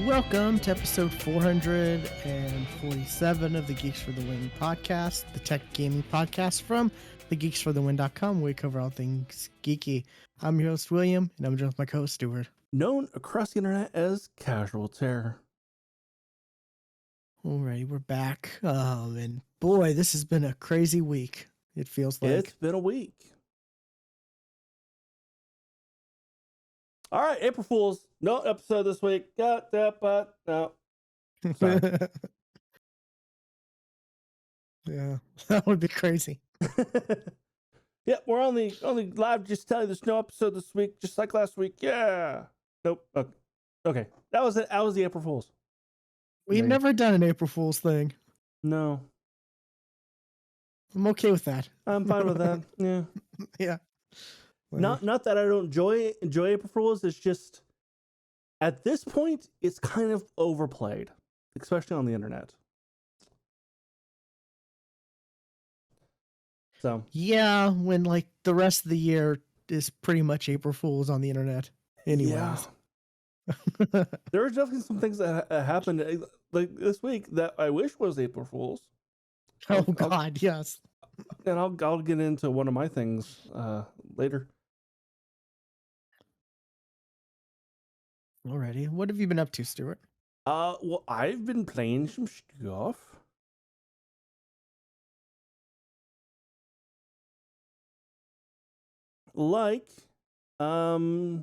Welcome to episode 447 of the Geeks for the Win podcast, the tech gaming podcast from thegeeksforthewin.com, where we cover all things geeky. I'm your host, William, and I'm joined with my co-host, Stuart. Known across the internet as Casual Terror. Alrighty, we're back. And boy, this has been a crazy week. It feels like. It's been a week. All right, April Fools. No episode this week. No. Sorry. Yeah, that would be crazy. Yeah, we're only live. Just tell you there's no episode this week, just like last week. Yeah. Nope. Okay. That was it. That was the April Fools. We've never done an April Fool's thing. No. I'm okay with that. I'm fine with that. Yeah. Yeah. Not that I don't enjoy April Fools. It's just at this point it's kind of overplayed, especially on the internet. So yeah, when like the rest of the year is pretty much April Fools on the internet. Anyways. Yeah. There are definitely some things that happened like this week that I wish was April Fools. God, yes. And I'll get into one of my things later. Alrighty. What have you been up to, Stuart? Well, I've been playing some stuff. Like, I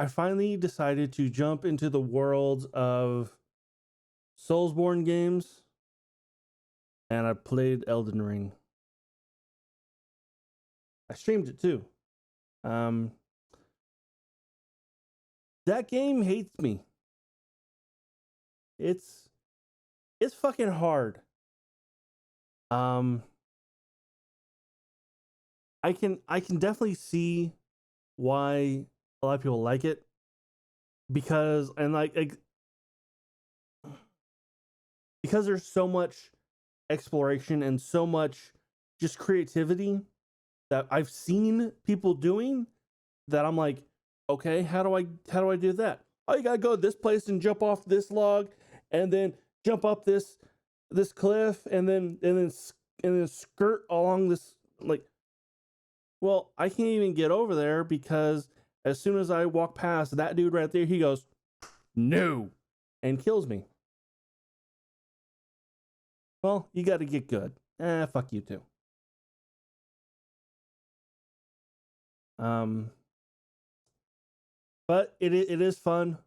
finally decided to jump into the world of Soulsborne games, and I played Elden Ring. I streamed it too. That game hates me. It's fucking hard. I can definitely see why a lot of people like it, because because there's so much exploration and so much just creativity that I've seen people doing, that I'm like, okay, how do I do that? Oh, you gotta go to this place and jump off this log, and then jump up this cliff, and then skirt along this, like, well, I can't even get over there because as soon as I walk past that dude right there, he goes, no, and kills me. Well, you got to get good. Fuck you too. But it is fun.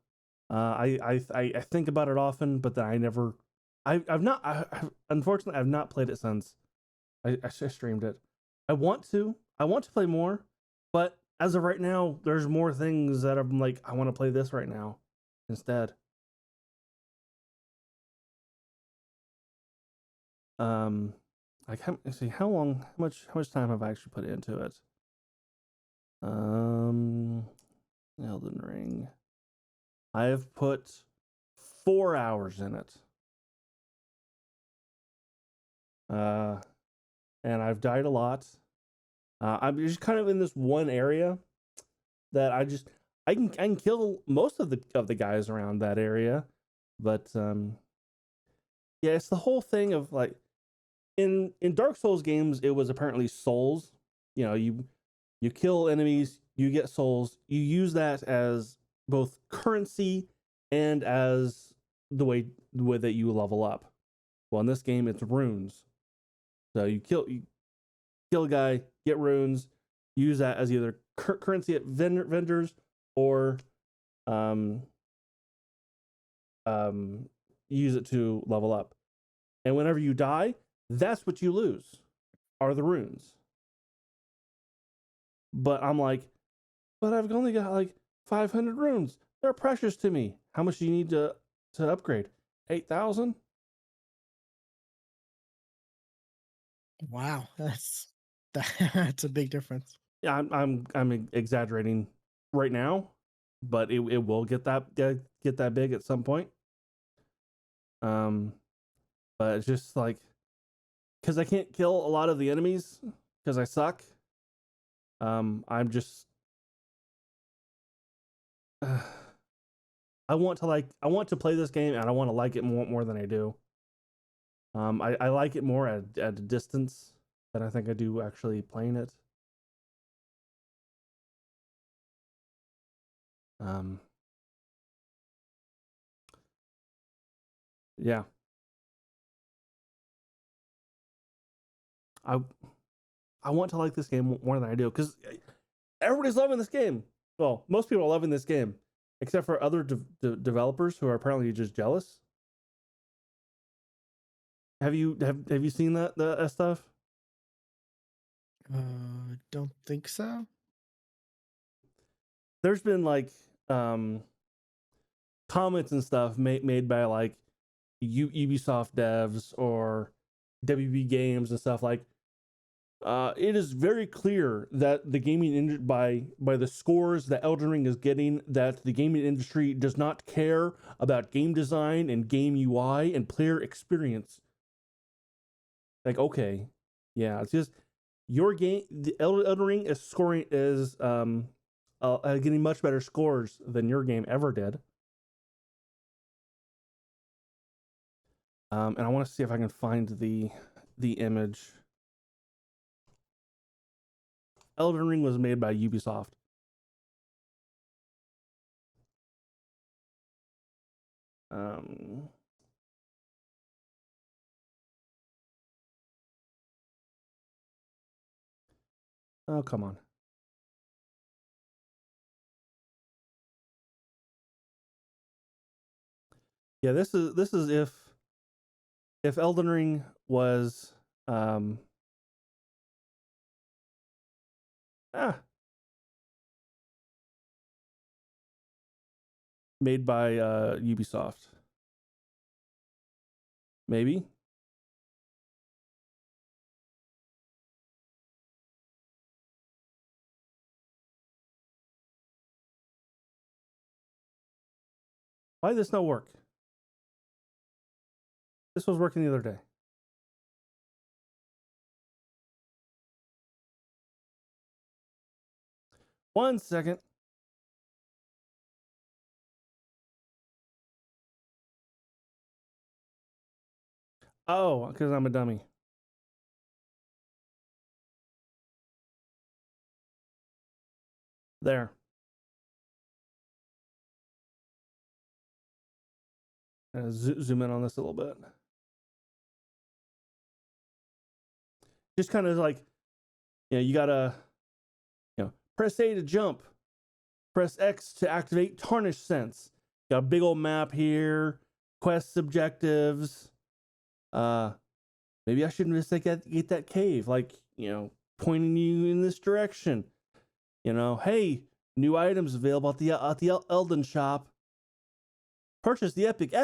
I think about it often, but then unfortunately I've not played it since I streamed it. I want to play more, but as of right now, there's more things that I'm like, I want to play this right now instead. I can't see how much time have I actually put into it. Elden Ring. I have put 4 hours in it. And I've died a lot. I'm just kind of in this one area that I can kill most of the guys around that area, but yeah, it's the whole thing of like in Dark Souls games, it was apparently souls. You know, you kill enemies, you get souls, you use that as both currency and as the way that you level up. Well, in this game, it's runes. So you kill a guy, get runes, use that as either currency at vendors or use it to level up. And whenever you die, that's what you lose, are the runes. But I'm like, but I've only got like 500 runes. They're precious to me. How much do you need to upgrade? 8,000? Wow, that's a big difference. Yeah, I'm exaggerating right now, but it will get that big at some point. But it's just like, because I can't kill a lot of the enemies because I suck. I'm just I want to play this game, and I want to like it more than I do. I like it more at a distance than I think I do actually playing it. Yeah, I I want to like this game more than I do because everybody's loving this game. Well, most people are loving this game, except for other developers who are apparently just jealous. Have you seen that stuff? Don't think so. There's been like comments and stuff made by like Ubisoft devs or WB Games and stuff like. It is very clear that the gaming by the scores that Elden Ring is getting, that the gaming industry does not care about game design and game UI and player experience. Like, okay, yeah, it's just your game. The Elden Ring is getting much better scores than your game ever did. And I want to see if I can find the image. Elden Ring was made by Ubisoft. Oh, come on. Yeah, this is if Elden Ring was ah made by Ubisoft. Maybe. Why did this not work? This was working the other day. One second. Oh, because I'm a dummy. There. Zoom in on this a little bit. Just kind of like, you gotta, press A to jump, press X to activate Tarnish Sense. Got a big old map here, quest objectives. Maybe I shouldn't just get that cave, like, pointing you in this direction. Hey, new items available at the Elden shop. Purchase the epic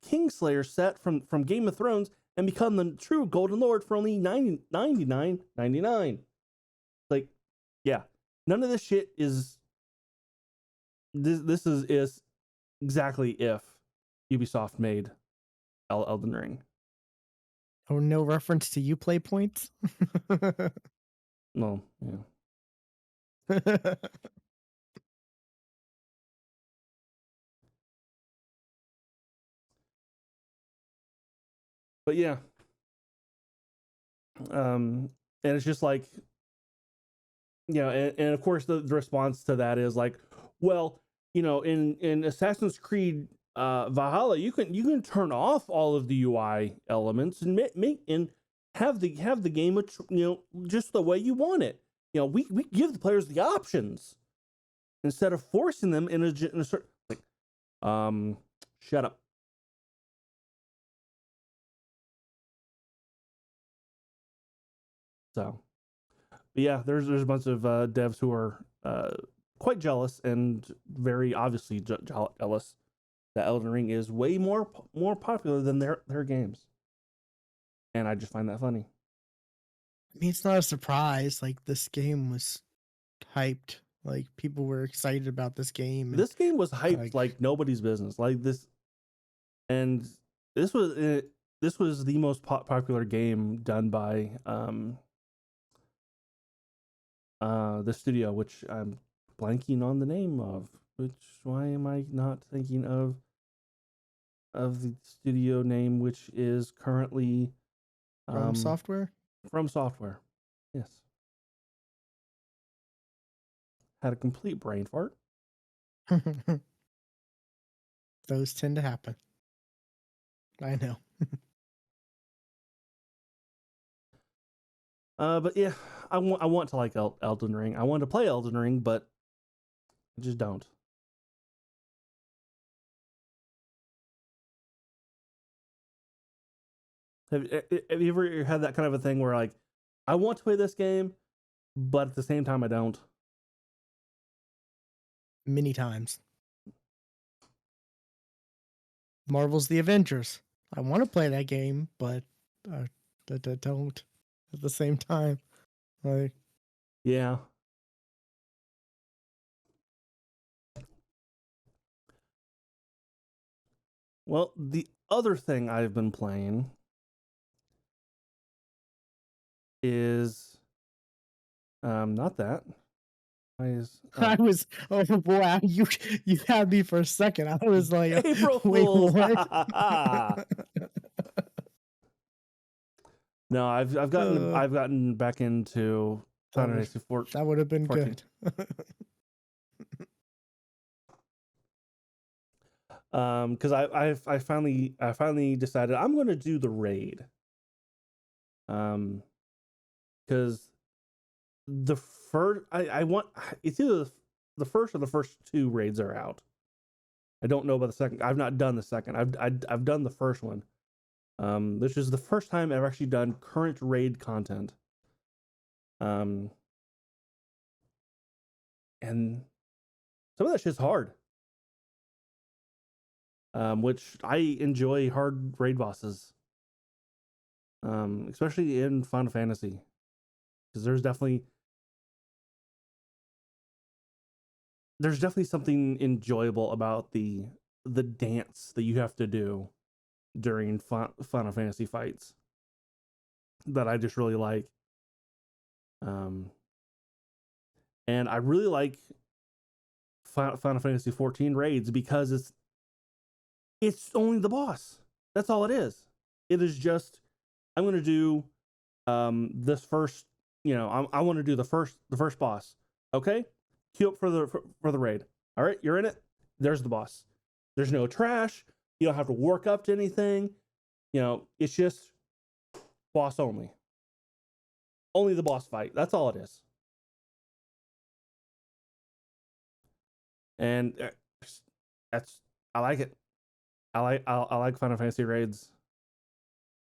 Kingslayer set from Game of Thrones and become the true Golden Lord for only $99.99. Like, yeah, none of this shit is. This is exactly if Ubisoft made Elden Ring. Oh, no reference to Uplay points. No, yeah. But yeah, and it's just like, and of course the response to that is like, well, in Assassin's Creed Valhalla, you can turn off all of the UI elements and make and have the game just the way you want it. We give the players the options instead of forcing them in a certain, like, shut up. So, but yeah, there's a bunch of devs who are quite jealous and very obviously jealous that Elden Ring is way more popular than their games, and I just find that funny. I mean, it's not a surprise. Like, this game was hyped. Like, people were excited about this game. This game was hyped like nobody's business. Like this, and this was the most popular game done by the studio, which I'm blanking on the name of. Why am I not thinking of the studio name, which is currently From Software? From Software. Yes. Had a complete brain fart. Those tend to happen. I know. But yeah, I want to like Elden Ring. I want to play Elden Ring, but I just don't. Have you ever had that kind of a thing where like, I want to play this game, but at the same time I don't? Many times. Marvel's The Avengers. I want to play that game, but I don't at the same time. Like, yeah. Well, the other thing I've been playing is not that. I was, oh boy, you had me for a second. I was like, April wait, Fools. what? No, I've gotten back into Final Fantasy 14. That would have been 14. Good. Because I finally decided I'm going to do the raid. Because the first I want, it's either the first or the first two raids are out. I don't know about the second. I've not done the second. I've done the first one. This is the first time I've actually done current raid content. And some of that shit's hard. Which I enjoy hard raid bosses. Especially in Final Fantasy. Because there's definitely something enjoyable about the dance that you have to do during Final Fantasy fights that I just really like. And I really like Final Fantasy 14 raids because it's only the boss. That's all it is. It is just, I'm going to do this first, I want to do the first boss. Okay? Queue up for the raid. All right, you're in it. There's the boss. There's no trash. You don't have to work up to anything. It's just boss only. Only the boss fight. That's all it is. And I like it. I like Final Fantasy raids.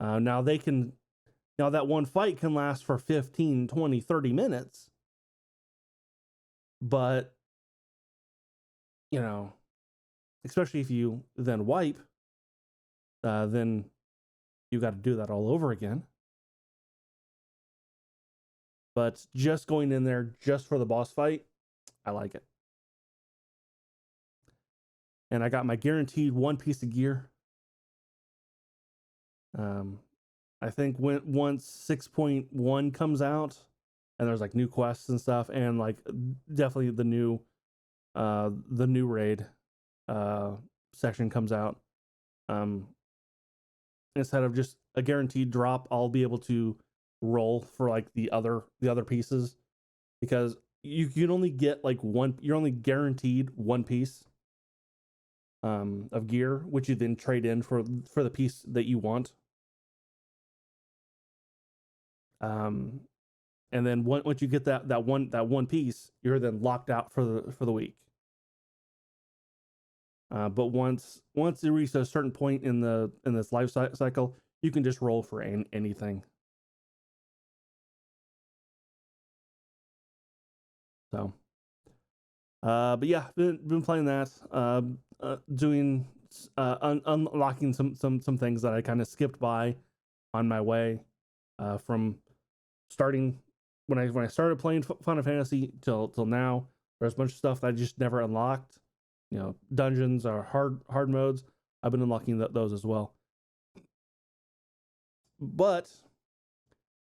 Now that one fight can last for 15, 20, 30 minutes. But, especially if you then wipe, then you got to do that all over again. But just going in there just for the boss fight, I like it. And I got my guaranteed one piece of gear. I think once 6.1 comes out, and there's like new quests and stuff, and like definitely the new raid section comes out. Instead of just a guaranteed drop, I'll be able to roll for like the other pieces, because you can only get like one. You're only guaranteed one piece of gear, which you then trade in for the piece that you want. And then once you get that one piece, you're then locked out for the week. But once you reach a certain point in this life cycle, you can just roll for anything. So But yeah, been playing that. Doing unlocking some things that I kind of skipped by on my way from starting when I started playing Final Fantasy till now. There's a bunch of stuff that I just never unlocked. Dungeons or hard modes. I've been unlocking those as well. But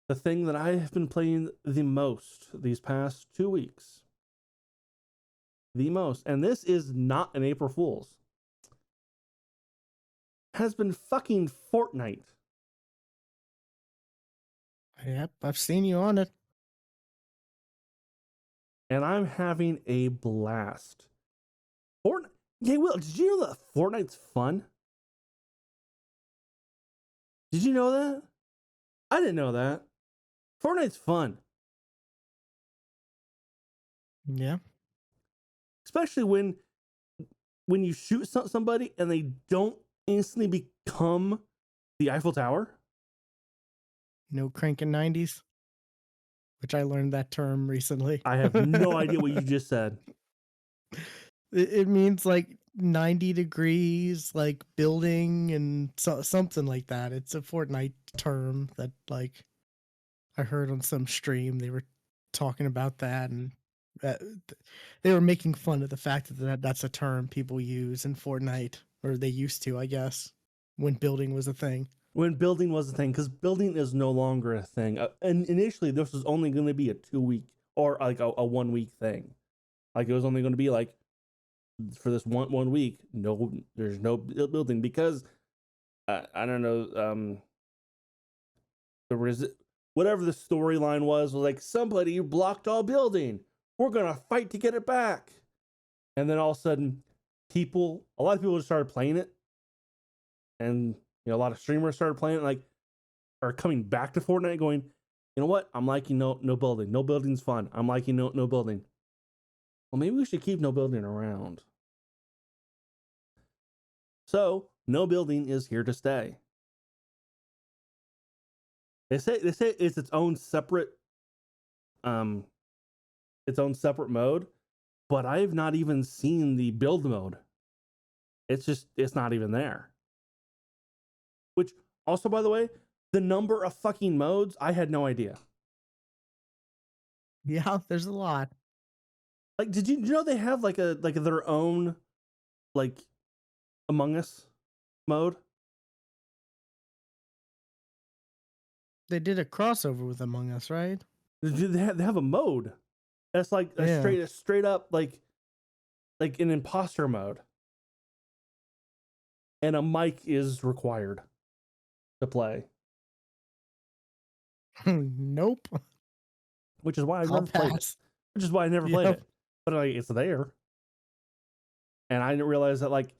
the thing that I have been playing the most these past 2 weeks, and this is not an April Fool's, has been fucking Fortnite. Yep, I've seen you on it. And I'm having a blast. Fortnite. Hey, Will, did you know that Fortnite's fun? Did you know that? I didn't know that. Fortnite's fun. Yeah. Especially when you shoot somebody and they don't instantly become the Eiffel Tower. No cranking 90s, which I learned that term recently. I have no idea what you just said. It means like 90 degrees, like building and something like that. It's a Fortnite term that like I heard on some stream. They were talking about that, and that they were making fun of the fact that that's a term people use in Fortnite, or they used to, I guess, when building was a thing. When building was a thing, because building is no longer a thing. And initially, this was only going to be a 2-week or like a 1-week thing. Like it was only going to be like for this one week. No, there's no building because I don't know. There was whatever the storyline was like somebody blocked all building. We're gonna fight to get it back. And then all of a sudden, a lot of people just started playing it, and a lot of streamers started playing it, like, are coming back to Fortnite going, you know what? I'm liking no building. No building's fun. I'm liking no building. Well, maybe we should keep no building around. So, no building is here to stay. They say it's its own separate mode, but I've not even seen the build mode. It's not even there. Which also, by the way, the number of fucking modes, I had no idea. Yeah, there's a lot. Like, did you know they have like their own like Among Us mode? They did a crossover with Among Us, right? They have a mode that's like a straight up like an imposter mode, and a mic is required to play. Nope. Which is why I never played it. Which is why I never played it. But like, it's there. And I didn't realize that like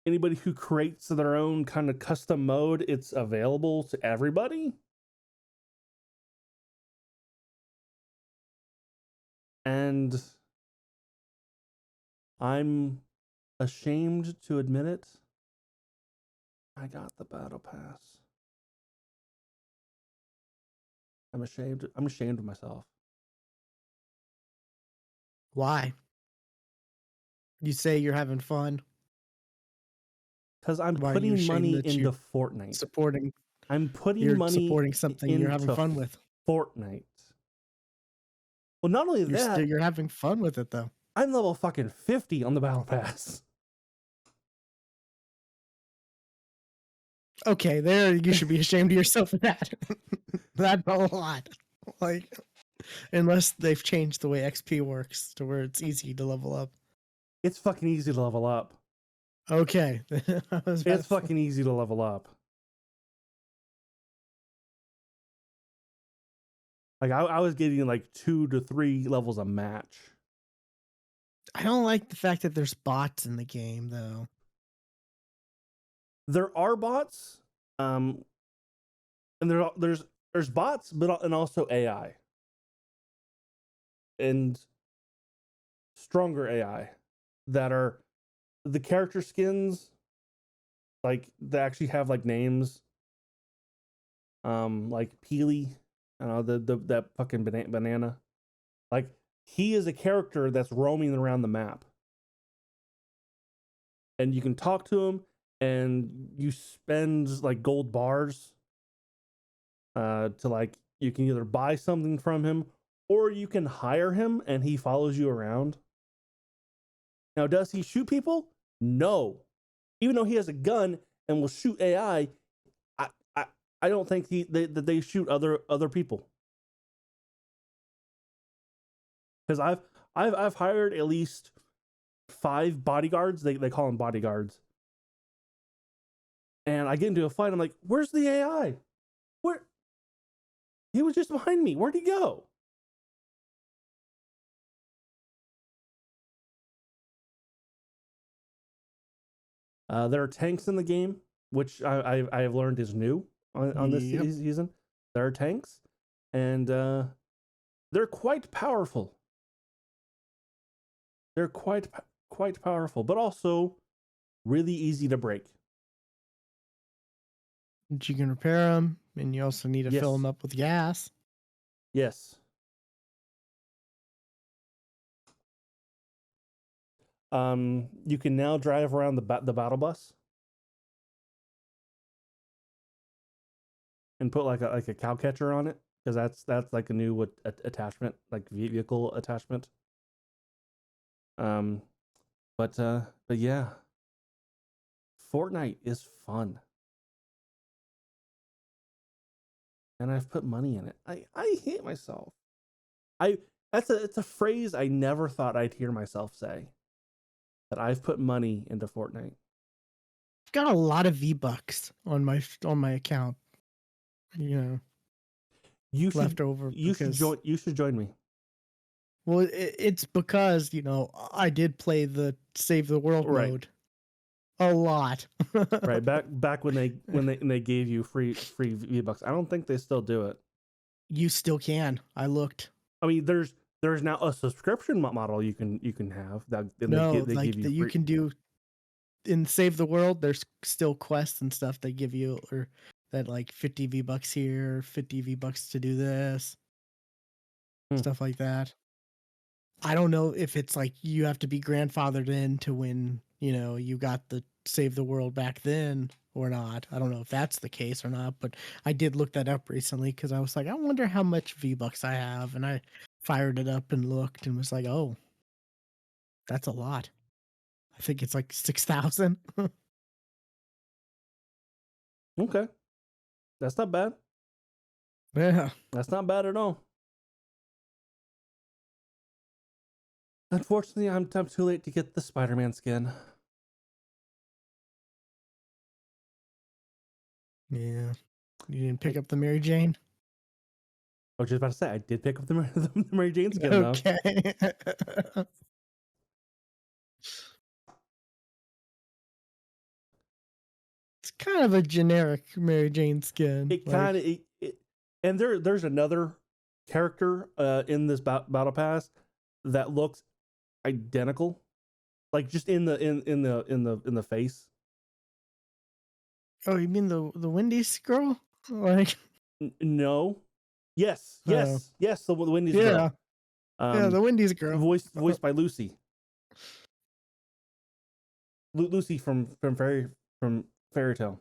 anybody who creates their own kind of custom mode, it's available to everybody. And I'm ashamed to admit it. I got the battle pass. I'm ashamed of myself. Why? You say you're having fun. Because I'm putting money into Fortnite. I'm putting money supporting something you're having fun with. Fortnite. Well, not only that, you're having fun with it though. I'm level fucking 50 on the battle pass. Okay, there you should be ashamed of yourself for that. That's a lot. Like, unless they've changed the way XP works to where it's easy to level up. It's fucking easy to level up. Okay. It's fucking easy to level up. Like I was getting like 2 to 3 levels a match. I don't like the fact that there's bots in the game though. There are bots, and there's bots, and also AI, and stronger AI that are the character skins, like they actually have like names, like Peely, I don't know, that fucking banana, like he is a character that's roaming around the map, and you can talk to him, and you spend like gold bars to like you can either buy something from him or you can hire him and he follows you around. Now, does he shoot people? No. Even though he has a gun and will shoot AI, I I, I don't think that they shoot other people. Because I've hired at least 5 bodyguards. They call them bodyguards. And I get into a fight. I'm like, where's the AI? Where? He was just behind me. Where'd he go? There are tanks in the game, which I have learned is new on this Yep. season. There are tanks, and they're quite powerful. They're quite powerful, but also really easy to break. You can repair them, and you also need to fill them Yes. up with gas. Yes. You can now drive around the battle bus and put like a cow catcher on it, because that's like a new attachment, like vehicle attachment. But yeah, Fortnite is fun, and I've put money in it. I hate myself. It's a phrase I never thought I'd hear myself say, that I've put money into Fortnite. I've got a lot of V-Bucks on my account. You know, You should left over because you should join me. well, it's because I did play the Save the World Right. mode a lot. Right, back when they gave you free V-Bucks. I don't think they still do it. You still can. I looked. I mean, there's now a subscription model you can have that No, they like give you that you free. can do in Save the World. There's still quests and stuff they give you, or that like 50 V-Bucks here, 50 V-Bucks to do this, stuff like that. I don't know if it's like you have to be grandfathered in to when you got the Save the World back then or not. I don't know if that's the case or not, but I did look that up recently because I was like, I wonder how much V-Bucks I have, and I fired it up and looked and was like, oh, that's a lot. I think it's like 6,000. Okay, that's not bad. Yeah. That's not bad at all. Unfortunately, I'm too late to get the Spider-Man skin. Yeah. You didn't pick up the Mary Jane? I was just about to say, I did pick up the Mary Jane skin, though. Okay. It's kind of a generic Mary Jane skin. It kind of and there's another character in this battle pass that looks identical, like just in the face. Oh, you mean the Wendy's girl? Like, No. Yes. Yes. The Wendy's yeah, girl. yeah, the Wendy's girl. Voiced by Lucy. Lucy from Fairy Tale.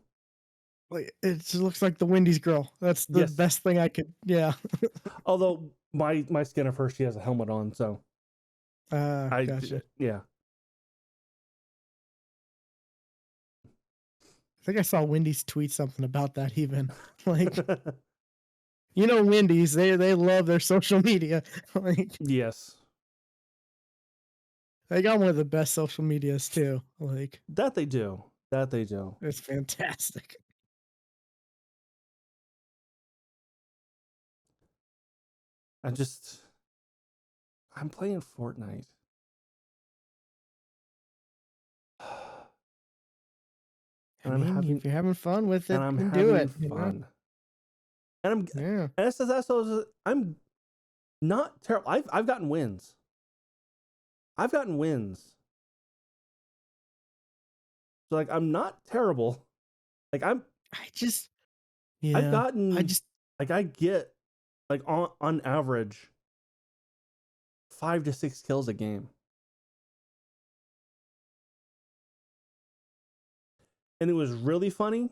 Like, it just looks like the Wendy's girl. That's the Yes. best thing I could. Yeah. Although my skin of her, she has a helmet on, so Gotcha. yeah. I think I saw Wendy's tweet something about that even. Like, Wendy's, they love their social media. Like, Yes. they got one of the best social medias too. Like, That they do. it's fantastic. I'm playing Fortnite. I mean, if you're having fun with it, and I'm then having do it. fun. And Yeah. I'm not terrible. I've gotten wins. So like I'm not terrible. Like I've gotten like I get like on average 5 to 6 kills a game. And it was really funny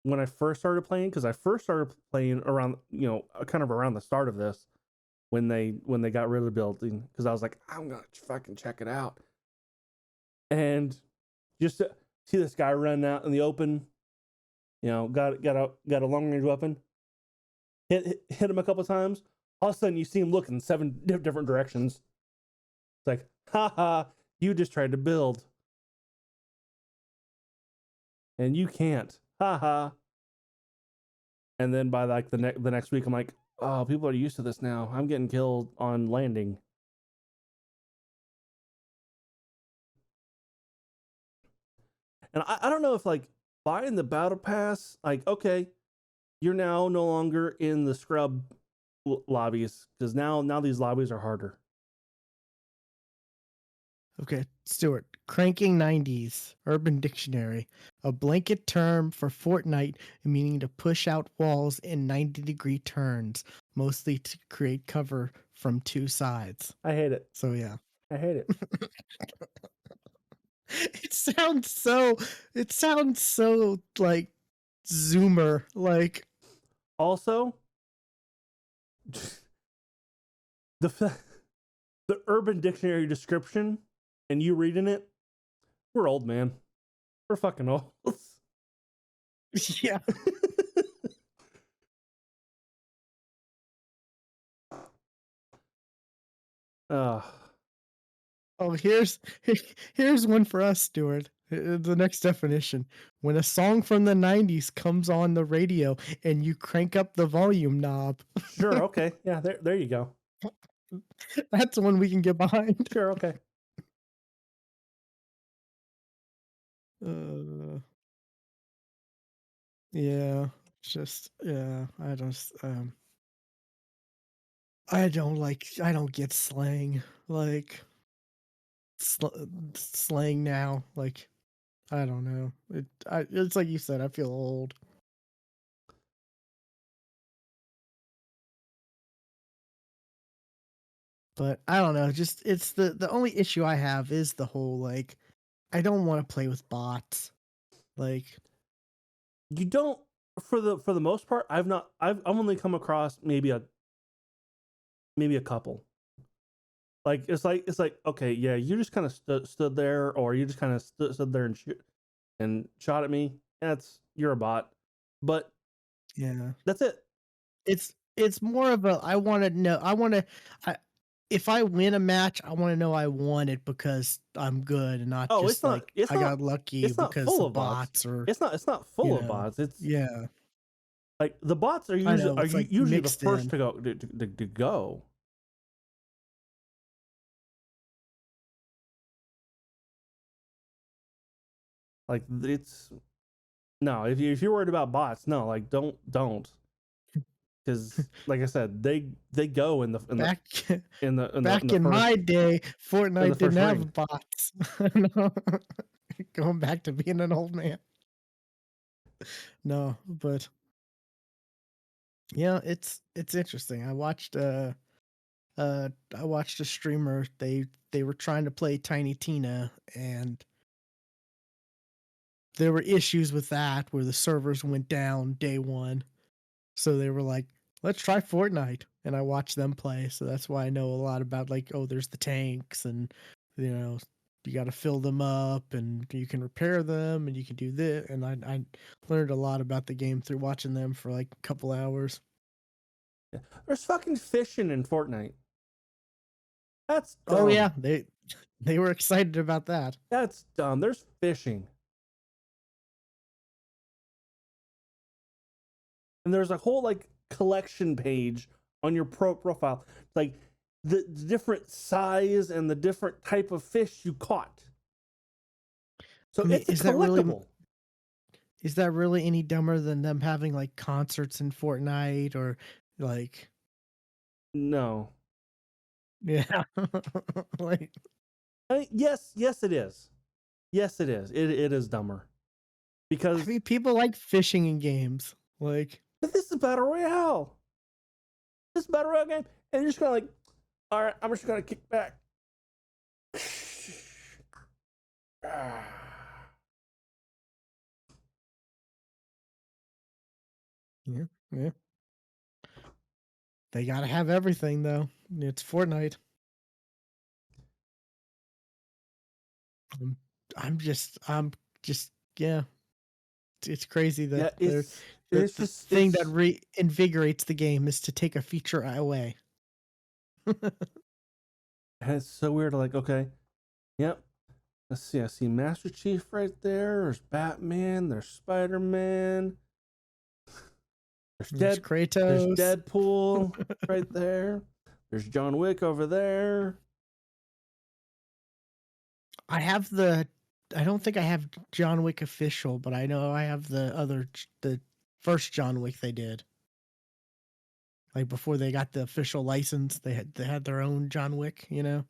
when I first started playing, because I first started playing around, kind of around the start of this, when they got rid of the building, because I was like, I'm gonna fucking check it out. And just to see this guy running out in the open, got a long range weapon, hit him a couple times. All of a sudden, you see him look in 7 different directions. It's like, haha, you just tried to build, and you can't, haha. And then by like the next week, I'm like, oh, people are used to this now. I'm getting killed on landing. And I don't know if like buying the battle pass, like, okay, you're now no longer in the scrub lobbies, because now these lobbies are harder. Okay, Stuart. Cranking 90s, Urban Dictionary. A blanket term for Fortnite meaning to push out walls in 90-degree turns, mostly to create cover from 2 sides. I hate it. So yeah. I hate it. It sounds so like Zoomer. Like, Also, the Urban Dictionary description and you reading it, we're old, man. We're fucking old. yeah. uh, Oh, here's one for us, Stuart. The next definition: when a song from the 90s comes on the radio and you crank up the volume knob. sure, okay. Yeah, there you go. That's one we can get behind. Sure, okay. Yeah, I don't get slang. Like, slang now, like, I don't know. It's like you said, I feel old. But I don't know, just it's the only issue I have is the whole, like, I don't wanna play with bots. Like, You don't, for the most part. I've only come across maybe a couple. Like it's like okay, yeah, you just kind of stood there, or you just kind of stood there and shot at me. You're a bot, but yeah. that's it. It's more of a I wanna know I if I win a match, I wanna know I won it because I'm good and not Oh, just like I got lucky it's not because full of of bots. bots or, It's not full of bots. It's yeah. like the bots are I know, it's like usually the mixed first in. to go to go. Like it's no, if you're worried about bots, no, like don't, because like I said, they go in the Back in back the in first my day, in the Fortnite didn't first ring. have bots. No. Going back to being an old man. No, but yeah, it's interesting. I watched a streamer. They were trying to play Tiny Tina, and there were issues with that where the servers went down day 1. So they were like, "Let's try Fortnite." And I watched them play, so that's why I know a lot about, like, oh, there's the tanks and, you know, you gotta fill them up and you can repair them and you can do this, and I learned a lot about the game through watching them for, like, a couple hours. Yeah. There's fucking fishing in Fortnite. That's Oh, dumb. yeah, they were excited about that. That's dumb. There's fishing. And there's a whole like collection page on your profile, like the different size and the different type of fish you caught. So I mean, it's a collectible. is that really any dumber than them having, like, concerts in Fortnite or, like, No. yeah. Like, I mean, yes it is. Yes it is. It is dumber. I Because mean, people like fishing in games. Like, this is battle royale. This is battle royale game. And you're just kinda like, All right, I'm just gonna kick back. Yeah, yeah. They gotta have everything though. It's Fortnite. I'm, I'm just, yeah. It's crazy that Yeah, they're it's the just thing that it's reinvigorates the game is to take a feature away. it's so weird. Like, okay, yep. Let's see. I see Master Chief right there. There's Batman. There's Spider Man. There's There's There's Kratos. Deadpool right there. There's John Wick over there. I have the. I don't think I have John Wick official, but I know I have the first John Wick they did. Like before they got the official license, they had their own John Wick. Yeah.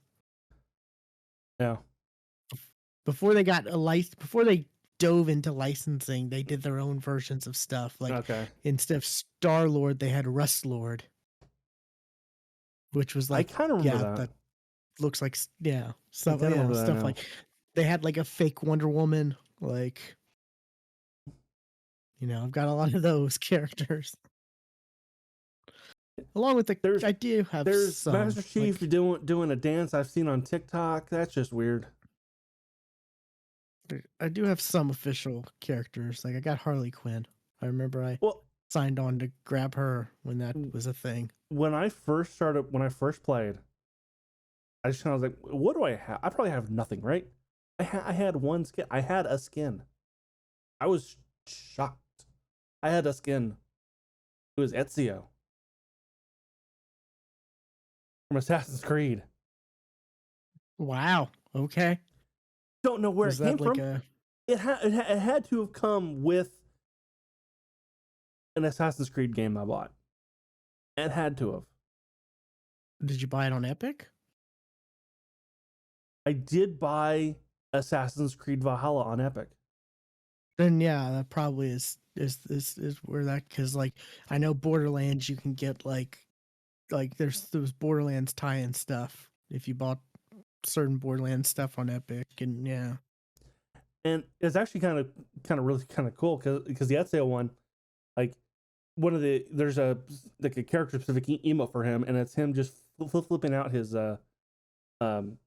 Before they got a license, before they dove into licensing, they did their own versions of stuff. Like Okay. instead of Star Lord, they had Rust Lord, which was I like, kind of remember yeah, that. that looks like, yeah, I stuff, kind of remember that stuff now. like they had like a fake Wonder Woman. Like, I've got a lot of those characters. Along with There's I do have there's some Master Chief like doing a dance I've seen on TikTok. That's just weird. I do have some official characters. Like I got Harley Quinn. I remember I Well, signed on to grab her when that was a thing. when I first played, I just kind of was like, what do I have? I probably have nothing, right? I had one skin. I had a skin. I was shocked. I had a skin. It was Ezio from Assassin's Creed. Wow. Okay. Don't know where Was it came that like from. a It had to have come with an Assassin's Creed game I bought. It had to have. did you buy it on Epic? I did buy Assassin's Creed Valhalla on Epic. Then yeah, that probably is where that, cuz like I know Borderlands you can get like there's those Borderlands tie-in stuff if you bought certain Borderlands stuff on Epic, and yeah. And it's actually really kind of cool because the Ezio one, like one of there's a like a character specific emote for him, and it's him just flipping out his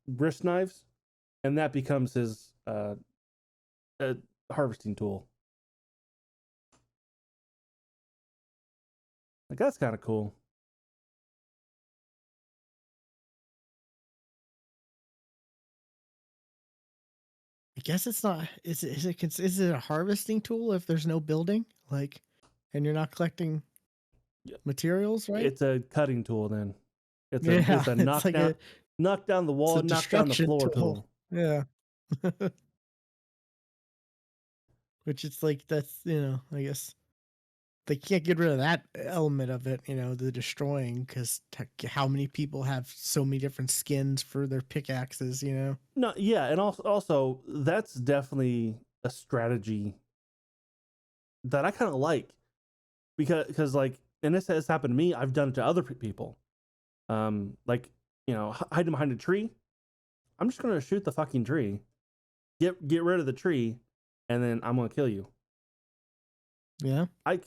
wrist knives, and that becomes his harvesting tool. Like that's kind of cool. I guess it's not. Is it a harvesting tool if there's no building, like, and you're not collecting Yeah. materials, right? It's a cutting tool then. Yeah, It's a it's like knock down the it's wall, a knock down the destruction floor tool. tool. Yeah, which it's like that's I guess they can't get rid of that element of it, the destroying, because how many people have so many different skins for their pickaxes. No, yeah, and also that's definitely a strategy that I kind of like because like, and this has happened to me. I've done it to other people. Like hiding behind a tree. I'm just gonna shoot the fucking tree, get rid of the tree, and then I'm gonna kill you. Yeah. I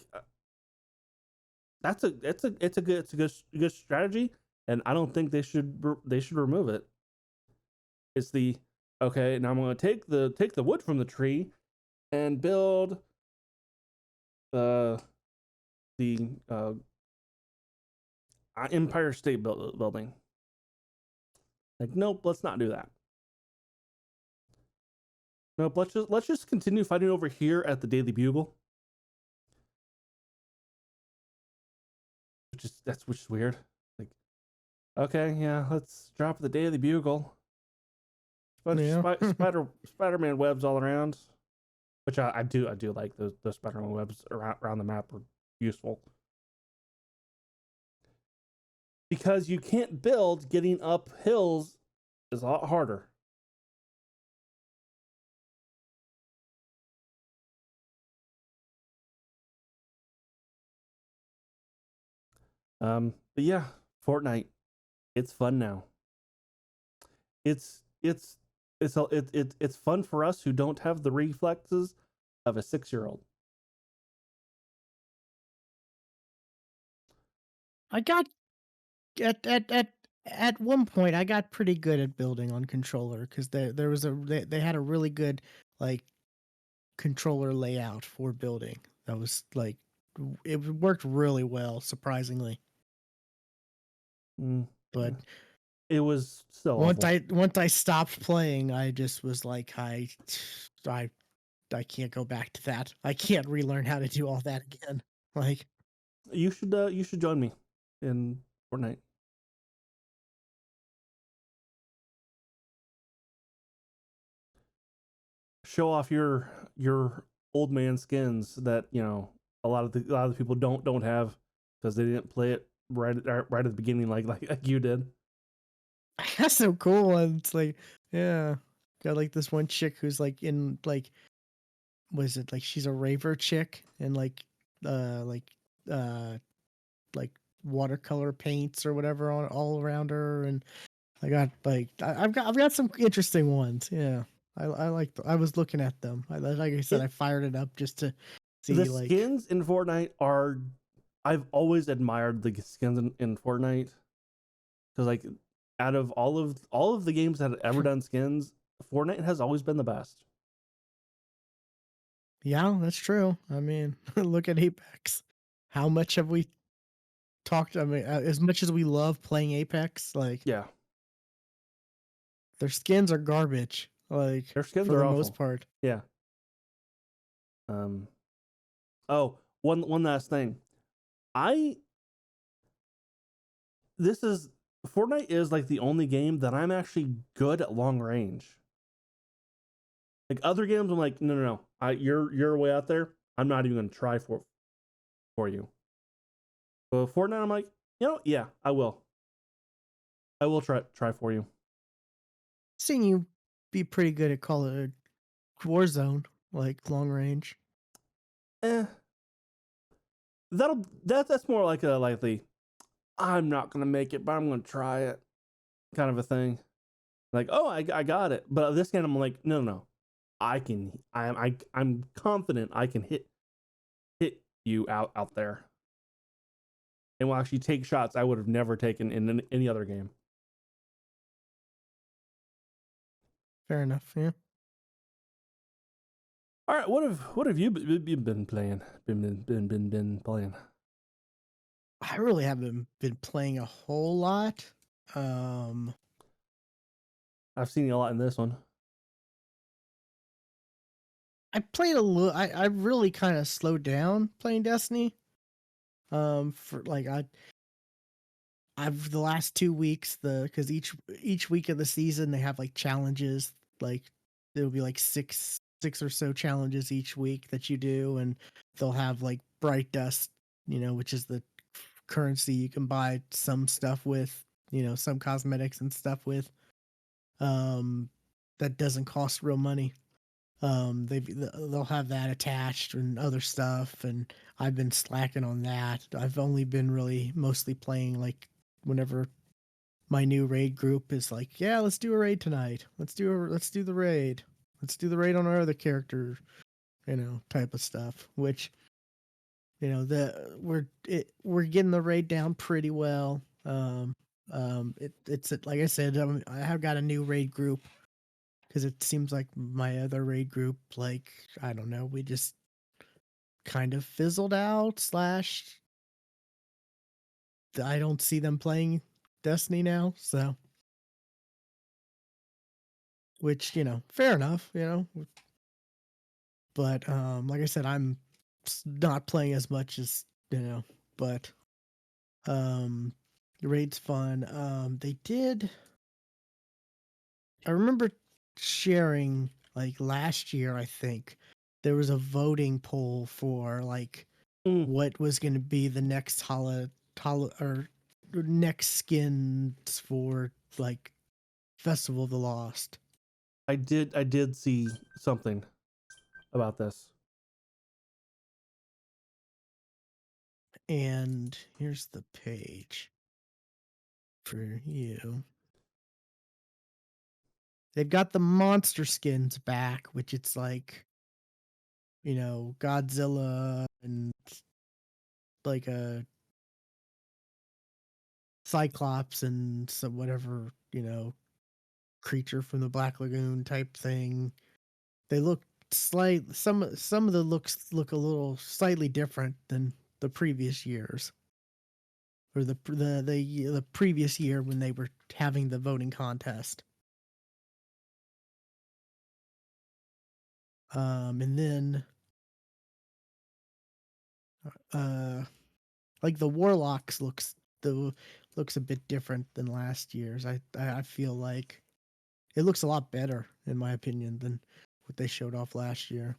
that's a good strategy, and I don't think they should remove it. It's the okay. Now I'm gonna take the wood from the tree and build the Empire State Building. Like, nope, let's not do that. Nope, let's just continue fighting over here at the Daily Bugle. Which is weird. Like, okay, yeah, let's drop the Daily Bugle. Bunch Yeah. of Spider-Man webs all around, which I do like those Spider-Man webs around the map are useful because you can't build getting up hills is a lot harder. But yeah, Fortnite. It's fun now. It's it's it's fun for us who don't have the reflexes of a 6-year-old. I got at one point I got pretty good at building on controller because there was they had a really good like controller layout for building that was like it worked really well surprisingly. Mm, But it was still awful. once I stopped playing, I just was like I I can't go back to that. I can't relearn how to do all that again. Like You should join me in Fortnite. Show off your old man skins that a lot of the people don't have because they didn't play it right at the beginning like you did. that's so cool. And it's like, yeah, got like this one chick who's like in like, was it like she's a raver chick and uh, like, uh, like watercolor paints or whatever on all around her, and I got like I've got some interesting ones. Yeah, I like I was looking at them. Like I said, It I fired it up just to The see like skins in Fortnite are I've always admired the skins in Fortnite because like out of all of the games that have ever done skins, Fortnite has always been the best. yeah, that's true. I mean, look at Apex. How much have we talked? I mean, as much as we love playing Apex, like Yeah, their skins are garbage. Like their skins for are the most awful. part. Yeah. Um. Oh, one last thing. I this is Fortnite is like the only game that I'm actually good at long range. Like other games, I'm like, no, no, no. You're way out there. I'm not even gonna try for you. But Fortnite, I'm like, yeah, I will. I will try for you. Seen you be pretty good at Call of Warzone, like long range. Eh, that's more like a likely. I'm not gonna make it, but I'm gonna try it, kind of a thing. Like, oh, I got it. But this game, I'm like, no, no, no. I can. I'm confident I can hit you out there, and will actually take shots I would have never taken in any other game. Fair enough. Yeah. All right, what have you been playing? Been playing? I really haven't been playing a whole lot. Um, I've seen you a lot in this one. I played a little. I really kind of slowed down playing Destiny. For like I've the last 2 weeks because each week of the season they have like challenges. Like there'll be like six or so challenges each week that you do, and they'll have like bright dust, which is the currency you can buy some stuff with, some cosmetics and stuff with. Um, that doesn't cost real money. They'll have that attached and other stuff, and I've been slacking on that. I've only been really mostly playing like whenever my new raid group is like, yeah, let's do a raid tonight. Let's do the raid. Let's do the raid on our other character, type of stuff. Which we're getting the raid down pretty well. It's like I said, I have got a new raid group because it seems like my other raid group, like I don't know, we just kind of fizzled out. Slash, I don't see them playing Destiny now. So, which fair enough. But like I said, I'm not playing as much as but um, the raid's fun. They did. I remember sharing like last year. I think there was a voting poll for like Mm, what was going to be the next or next skins for like Festival of the Lost. I did see something about this. And here's the page. for you. They've got the monster skins back, which it's like, Godzilla and like a Cyclops and some whatever, creature from the Black Lagoon type thing. They look some of the looks look a little slightly different than the previous years. Or the previous year when they were having the voting contest. And then like the Warlocks looks a bit different than last year's. I feel like it looks a lot better in my opinion than what they showed off last year.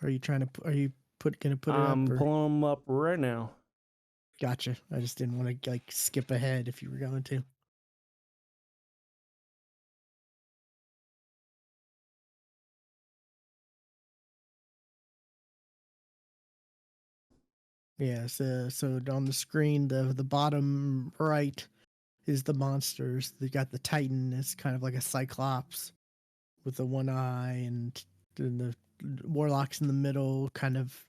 Are you trying to gonna put it up I'm or? pulling them up right now. Gotcha. I just didn't want to like skip ahead if you were going to. Yeah, so on the screen, the bottom right is the monsters. They got the Titan. It's kind of like a Cyclops with the one eye, and then the Warlocks in the middle, kind of,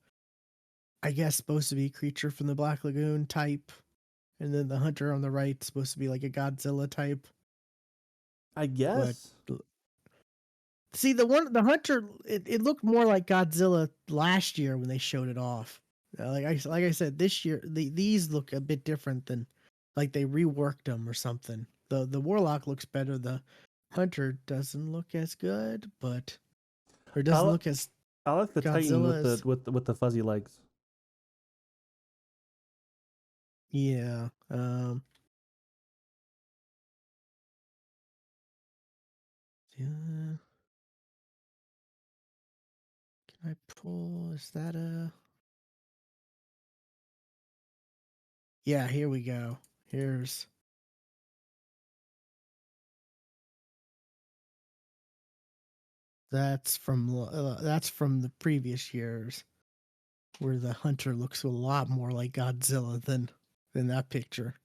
I guess, supposed to be creature from the Black Lagoon type, and then the Hunter on the right supposed to be like a Godzilla type. I But guess. see, the Hunter, it looked more like Godzilla last year when they showed it off. Like I said, this year these look a bit different than, like they reworked them or something. The Warlock looks better. The Hunter doesn't look as good, but or I, doesn't li- look as I like the Titan Godzilla with the as. with the fuzzy legs. Yeah. Yeah. Can I pull? Is that a? Yeah. Here we go. Here's. That's from the previous years, where the Hunter looks a lot more like Godzilla than that picture.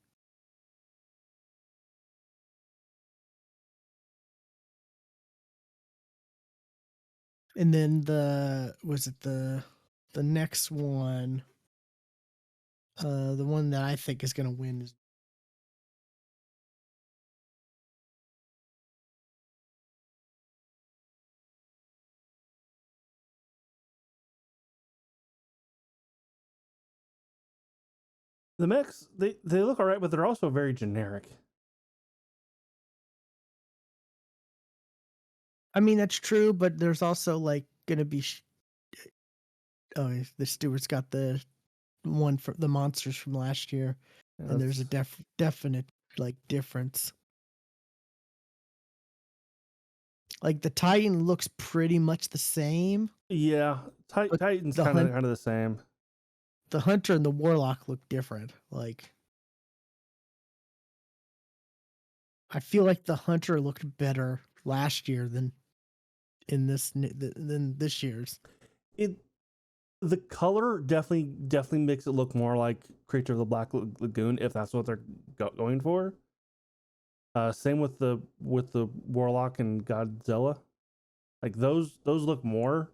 And then the next one, the one that I think is going to win is. The mechs, they look alright, but they're also very generic. I mean, that's true, but there's also like going to be. Oh, the Stewart's got the one for the monsters from last year, and there's a That's definite like difference. Like the Titan looks pretty much the same, yeah. but Titan's the kind hunt of the same. the Hunter and the Warlock look different. Like I feel like the Hunter looked better last year than than this year's. It the color definitely makes it look more like Creature of the Black Lagoon if that's what they're going for. Same with the Warlock and Godzilla. Like those look more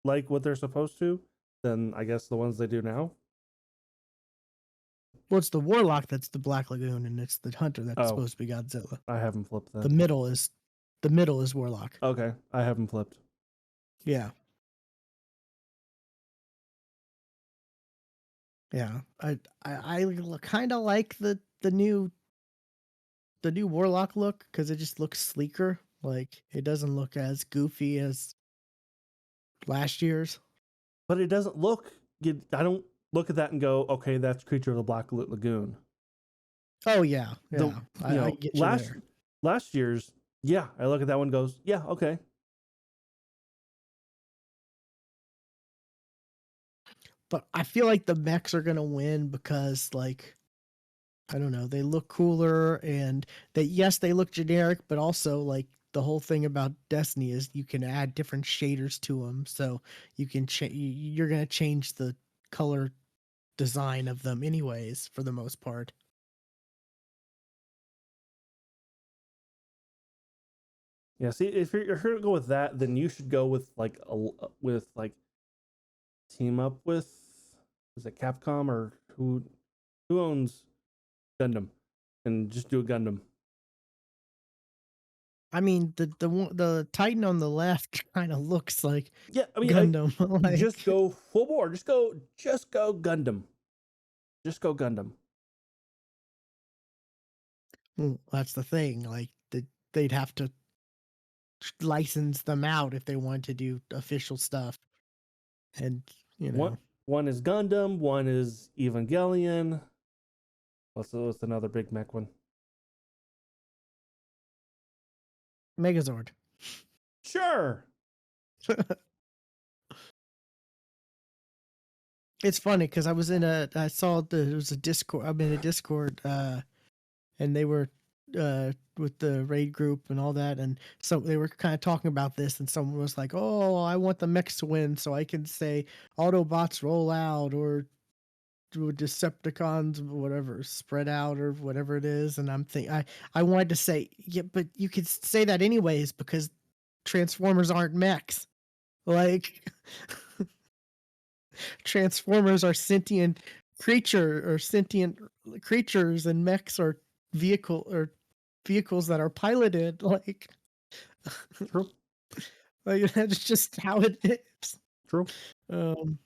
like what they're supposed to than I guess the ones they do now. Well, it's the Warlock that's the Black Lagoon, and it's the Hunter that's Oh, supposed to be Godzilla. I haven't flipped The then. middle is the middle is Warlock. Okay, I haven't flipped. Yeah, yeah. I kind of like the new Warlock look because it just looks sleeker. Like it doesn't look as goofy as last year's. But it doesn't look. I don't look at that and go, okay, that's Creature of the Black Lagoon. Oh yeah, The yeah. I get you there. last year's, yeah, I look at that one and goes, yeah, okay. But I feel like the mechs are gonna win because like I don't know, they look cooler and they look generic, but also like the whole thing about Destiny is you can add different shaders to them, so you can you're gonna change the color design of them anyways for the most part. Yeah, see, if you're gonna go with that, then you should go with like team up with, is it Capcom or who owns Gundam, and just do a Gundam. I mean, the Titan on the left kind of looks like Yeah, I mean, Gundam. just Like, go full bore. Just go Gundam. Just go Gundam. well, that's the thing. Like, they'd have to license them out if they want to do official stuff, and you One know, one is Gundam. One is Evangelion. What's another big mech one? Megazord. Sure. It's funny because I saw there was a Discord. I'm in a Discord, and they were with the raid group and all that, and so they were kind of talking about this, and someone was like, "Oh, I want the mechs to win, so I can say Autobots roll out or Decepticons whatever spread out or whatever it is," and I wanted to say, yeah, but you could say that anyways because Transformers aren't mechs, like. Transformers are sentient creatures, and mechs are vehicles that are piloted. True. Like that's just how it is. True. Um,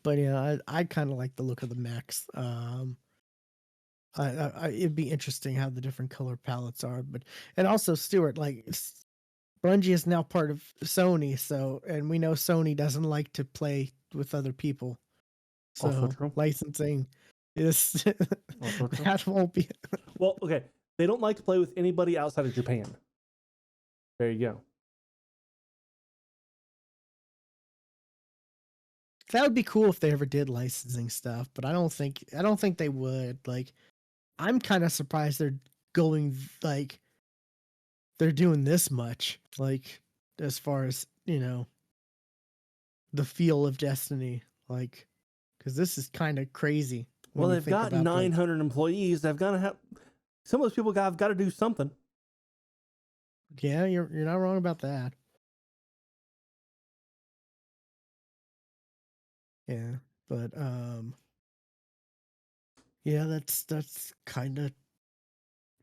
but yeah, I kind of like the look of the mechs. It'd be interesting how the different color palettes are, but and also Stuart, like Bungie is now part of Sony, so and we know Sony doesn't like to play with other people. Also So true. licensing is Also true. that won't be. Well, okay. They don't like to play with anybody outside of Japan. There you go. That would be cool if they ever did licensing stuff, but I don't think they would. Like I'm kind of surprised they're going like they're doing this much. Like as far as, the feel of Destiny, like cuz this is kind of crazy Well, when you they've think got about like 900 employees. They've got to have some of those people got to do something. yeah, you're not wrong about that. Yeah, but yeah, that's kind of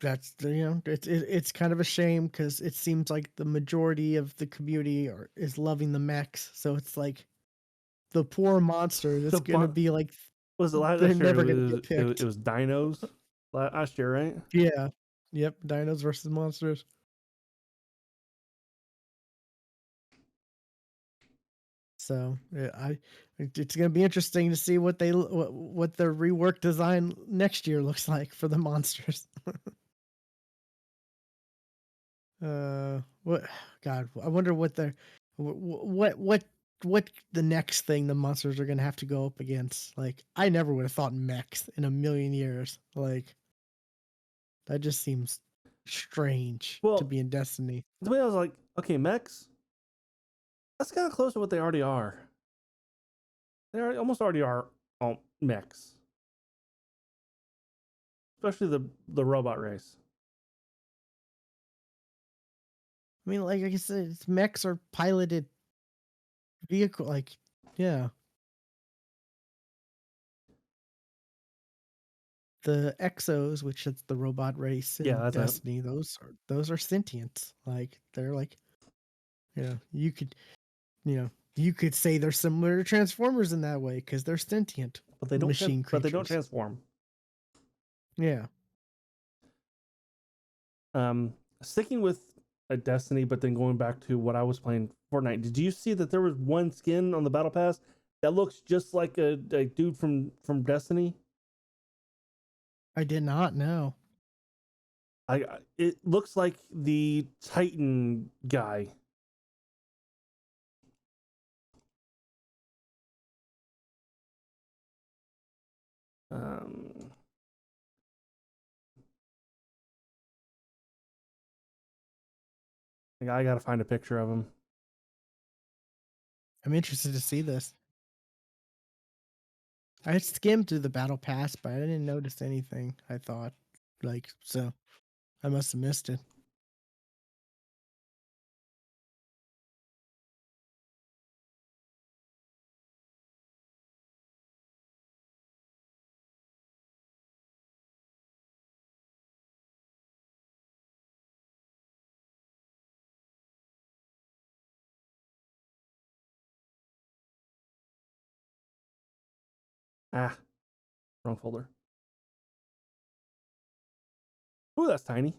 it's kind of a shame because it seems like the majority of the community is loving the mechs, so it's like the poor monsters. It's The gonna fun be like was the they're last year. never gonna get It picked. was dinos last year, right? Yeah, yep, dinos versus monsters. So yeah, it's gonna be interesting to see what the reworked design next year looks like for the monsters. What God, I wonder what the what the next thing the monsters are gonna have to go up against. Like, I never would have thought mechs in a million years. Like, that just seems strange to Well, be in Destiny. the way I was like, okay, mechs. That's kind of close to what they already are. They almost already are all mechs, especially the robot race. I mean, like I said, mechs are piloted vehicle. Like, yeah, the Exos, which is the robot race Yeah, in that's it. Destiny, those are sentient. Like, they're like, you could say they're similar to Transformers in that way because they're sentient But they don't. machine But they don't creatures. transform. Yeah, Um, Sticking with a Destiny, but then going back to what I was playing Fortnite. Did you see that there was one skin on the Battle Pass that looks just like a dude from Destiny? I did not know. It looks like the Titan guy. Um, Like, I gotta find a picture of him. I'm interested to see this. I skimmed through the battle pass, but I didn't notice anything. I thought, like, so I must have missed it. Ah, wrong folder. Ooh, that's tiny.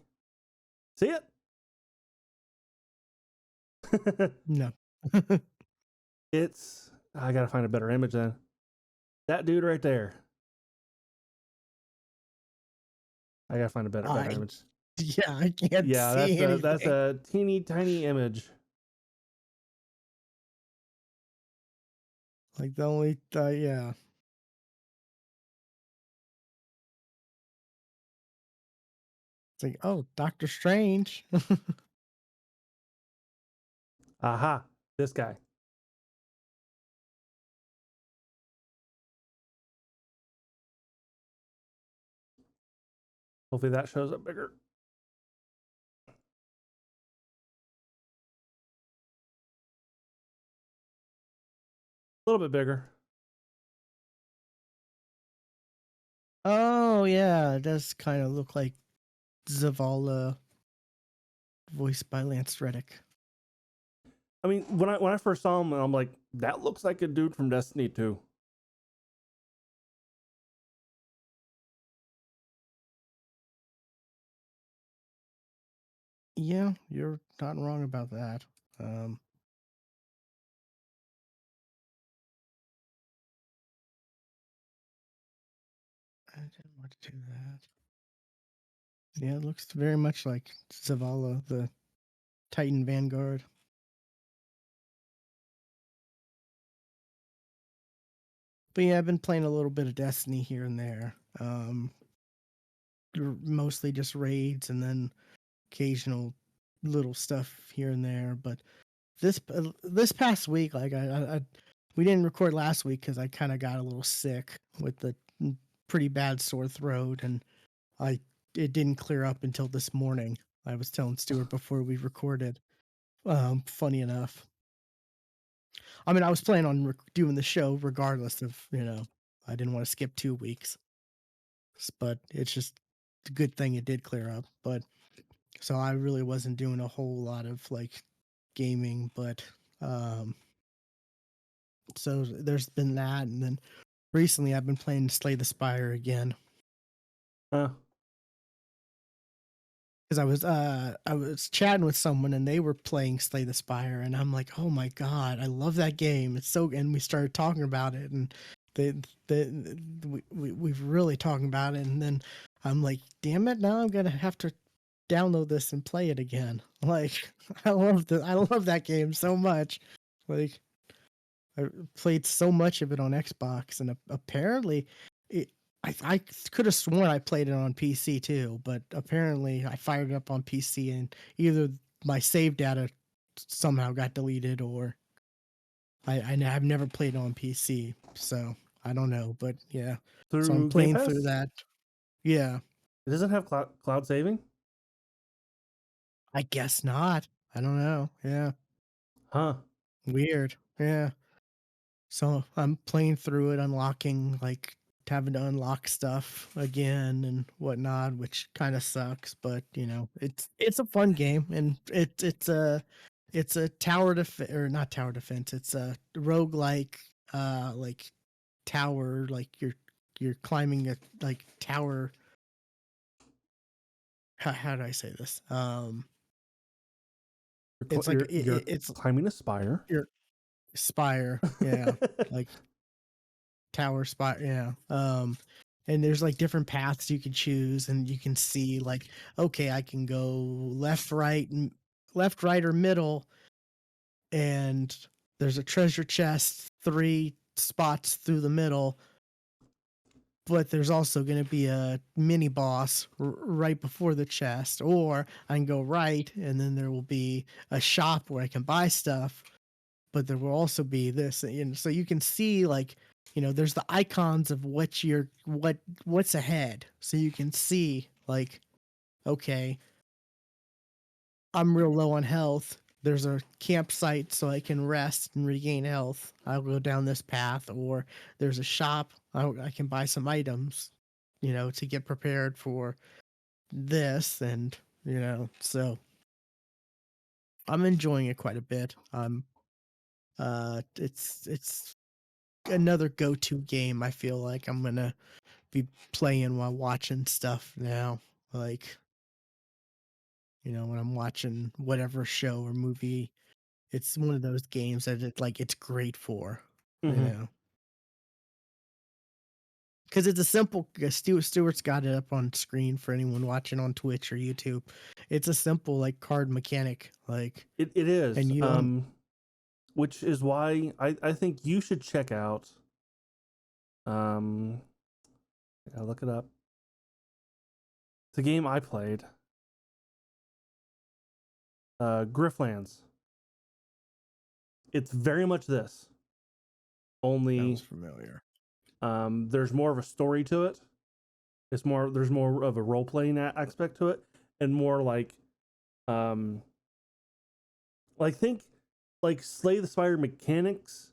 See it? No. It's. I gotta find a better image then. That dude right there. I gotta find a better I image. yeah, I can't Yeah, see that's anything. a teeny tiny image. Like the only yeah. It's like, oh, Doctor Strange. Aha, this guy. Hopefully that shows up bigger. A little bit bigger. Oh yeah, it does kind of look like Zavala, voiced by Lance Reddick. I mean, when I first saw him, I'm like, that looks like a dude from Destiny 2. Yeah, you're not wrong about that. Um, I didn't want to do that. Yeah, it looks very much like Zavala, the Titan Vanguard. But yeah, I've been playing a little bit of Destiny here and there. Mostly just raids and then occasional little stuff here and there. But this past week, like we didn't record last week because I kind of got a little sick with the pretty bad sore throat, and I it didn't clear up until this morning. I was telling Stuart before we recorded. Funny enough, I mean, I was planning on doing the show regardless of I didn't want to skip 2 weeks, but it's just a good thing it did clear up. But so I really wasn't doing a whole lot of like gaming, but um so there's been that, and then recently I've been playing Slay the Spire again Huh. because I was chatting with someone and they were playing Slay the Spire, and I'm like, oh my god, I love that game. It's so, and we started talking about it, and they they we've really talking about it, and then I'm like, damn it, now I'm gonna have to download this and play it again. Like I love that game so much. Like I played so much of it on Xbox, and apparently, it. I could have sworn I played it on PC too, but apparently I fired it up on PC and either my save data somehow got deleted, or I've never played it on PC, so I don't know. But yeah, so I'm Through Game playing through Pass? that. Yeah, It doesn't have cloud saving? I guess not. I don't know. Yeah, Huh. weird. Yeah. So I'm playing through it, unlocking like having to unlock stuff again and whatnot, which kind of sucks. But it's a fun game, and it's a tower or not tower defense. It's a roguelike, like tower, like you're climbing a like tower. How do I say this? It's like You're it's climbing a spire. your spire, yeah, like tower spot, yeah. And there's like different paths you can choose, and you can see like, okay, I can go left, right, or middle, and there's a treasure chest 3 spots through the middle but there's also going to be a mini boss right before the chest, or I can go right and then there will be a shop where I can buy stuff, but there will also be this, so you can see, like, there's the icons of what's ahead, so you can see, like, okay, I'm real low on health. There's a campsite so I can rest and regain health. I'll go down this path, or there's a shop. I can buy some items, to get prepared for this, and so I'm enjoying it quite a bit. It's another go-to game. I feel like I'm gonna be playing while watching stuff now, like, when I'm watching whatever show or movie. It's one of those games that it's great for, you Mm-hmm. know, because it's a simple. Stewart's got it up on screen for anyone watching on Twitch or YouTube. It's a simple, like, card mechanic, like, It is, and you don't. which is why I think you should check out. I gotta look it up. It's a game I played. Grifflands. It's very much this. Sounds Only familiar. there's more of a story to it. There's more of a role playing aspect to it, and more um think like Slay the Spire mechanics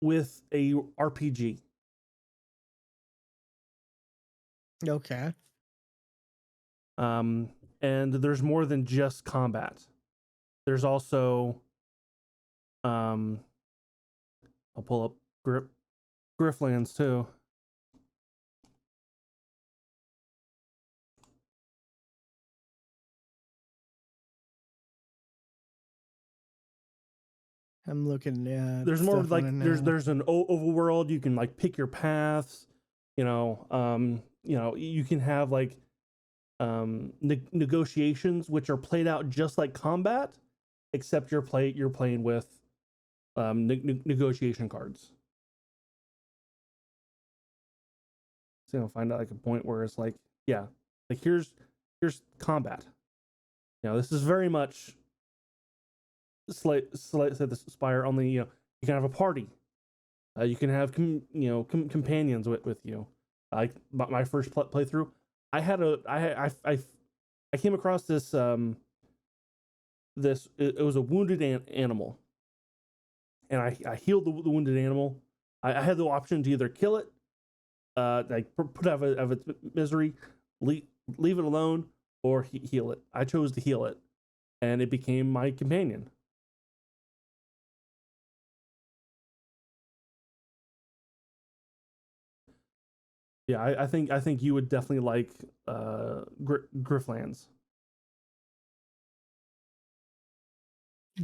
with a RPG. Okay. Um, and there's more than just combat. There's also I'll pull up Grifflands too. I'm looking at There's more stuff on like it now. there's an overworld. You can like pick your paths. You can have like negotiations, which are played out just like combat, except you're playing with negotiation cards. So you'll find out like a point where it's like, yeah, like here's combat. This is very much the Spire. Only you can have a party. You can have companions with you. Like my first playthrough, I came across this it was a wounded animal, and I healed the wounded animal. I had the option to either kill it, like put out of its misery, leave it alone, or heal it. I chose to heal it, and it became my companion. Yeah, I think you would definitely like Grifflands.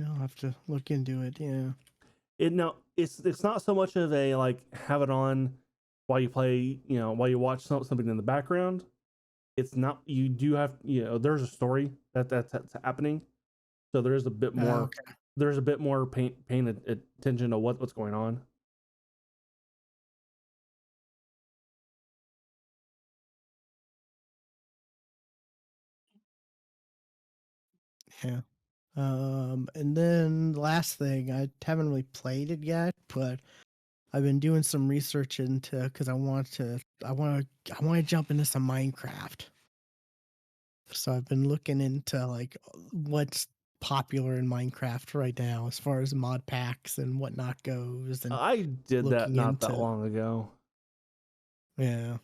I'll have to look into it. Yeah. It's not so much of a like have it on while you play, while you watch something in the background. It's not. You do have, there's a story that's happening, so there is a bit more. Okay. There's a bit more paying attention to what's going on. Yeah. And then the last thing, I haven't really played it yet, but I've been doing some research into, because I want to jump into some Minecraft. So I've been looking into, like, what's popular in Minecraft right now as far as mod packs and whatnot goes, and I did that looking not that into, long ago, yeah.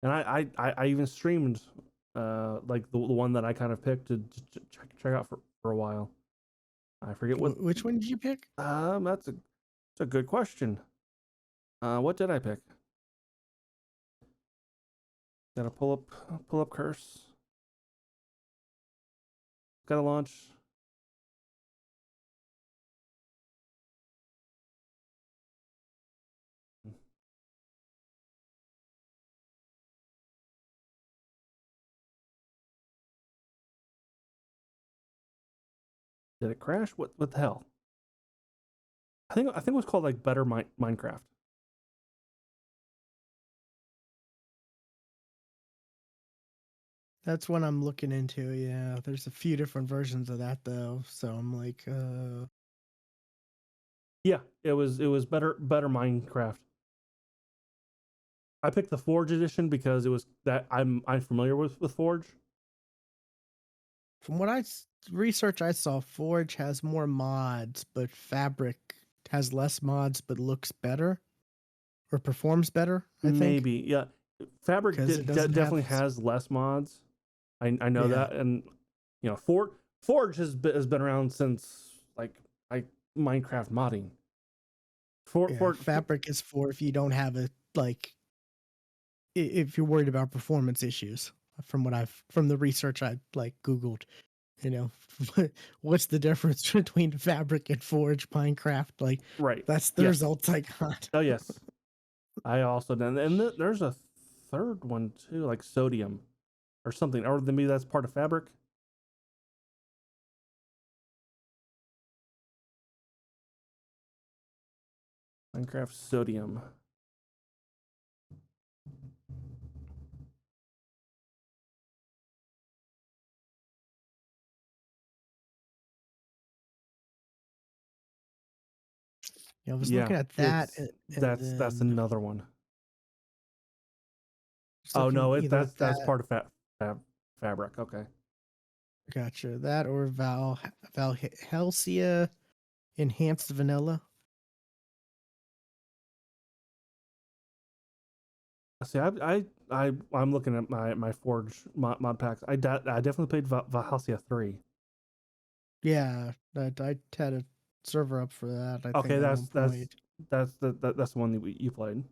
and I even streamed like the one that I kind of picked to check out for a while. I forget what. Which one did you pick? That's a good question. What did I pick? Gotta pull up curse. Gotta launch. Did it crash? What the hell? I think it was called like Better Minecraft. That's what I'm looking into. Yeah, there's a few different versions of that though, so I'm like, Yeah, it was better Minecraft. I picked the Forge edition because it was that I'm familiar with Forge. from what research I saw, Forge has more mods, but Fabric has less mods but looks better or performs better. I think Maybe, yeah. Fabric because it doesn't have. definitely has less mods. I know Yeah, that, and Forge has been around since like Minecraft modding. yeah. For Fabric is for if you don't have a like if you're worried about performance issues. From the research I like Googled, you know, what's the difference between Fabric and Forge Minecraft? Like right, that's the yes. results I got. Oh yes, I also done, and there's a third one too, like Sodium or something, or maybe that's part of Fabric. Minecraft Sodium. Yeah, I was Yeah, looking at that it's and that's then another one. just Oh looking no, either that's that. part of Fabric. Okay. Gotcha. That or Valhelsia Enhanced Vanilla. See, I'm looking at my Forge mod packs. I definitely played Valhalsia 3. Yeah, that I had a server up for that. I Okay, think at one point. that's the one that you played.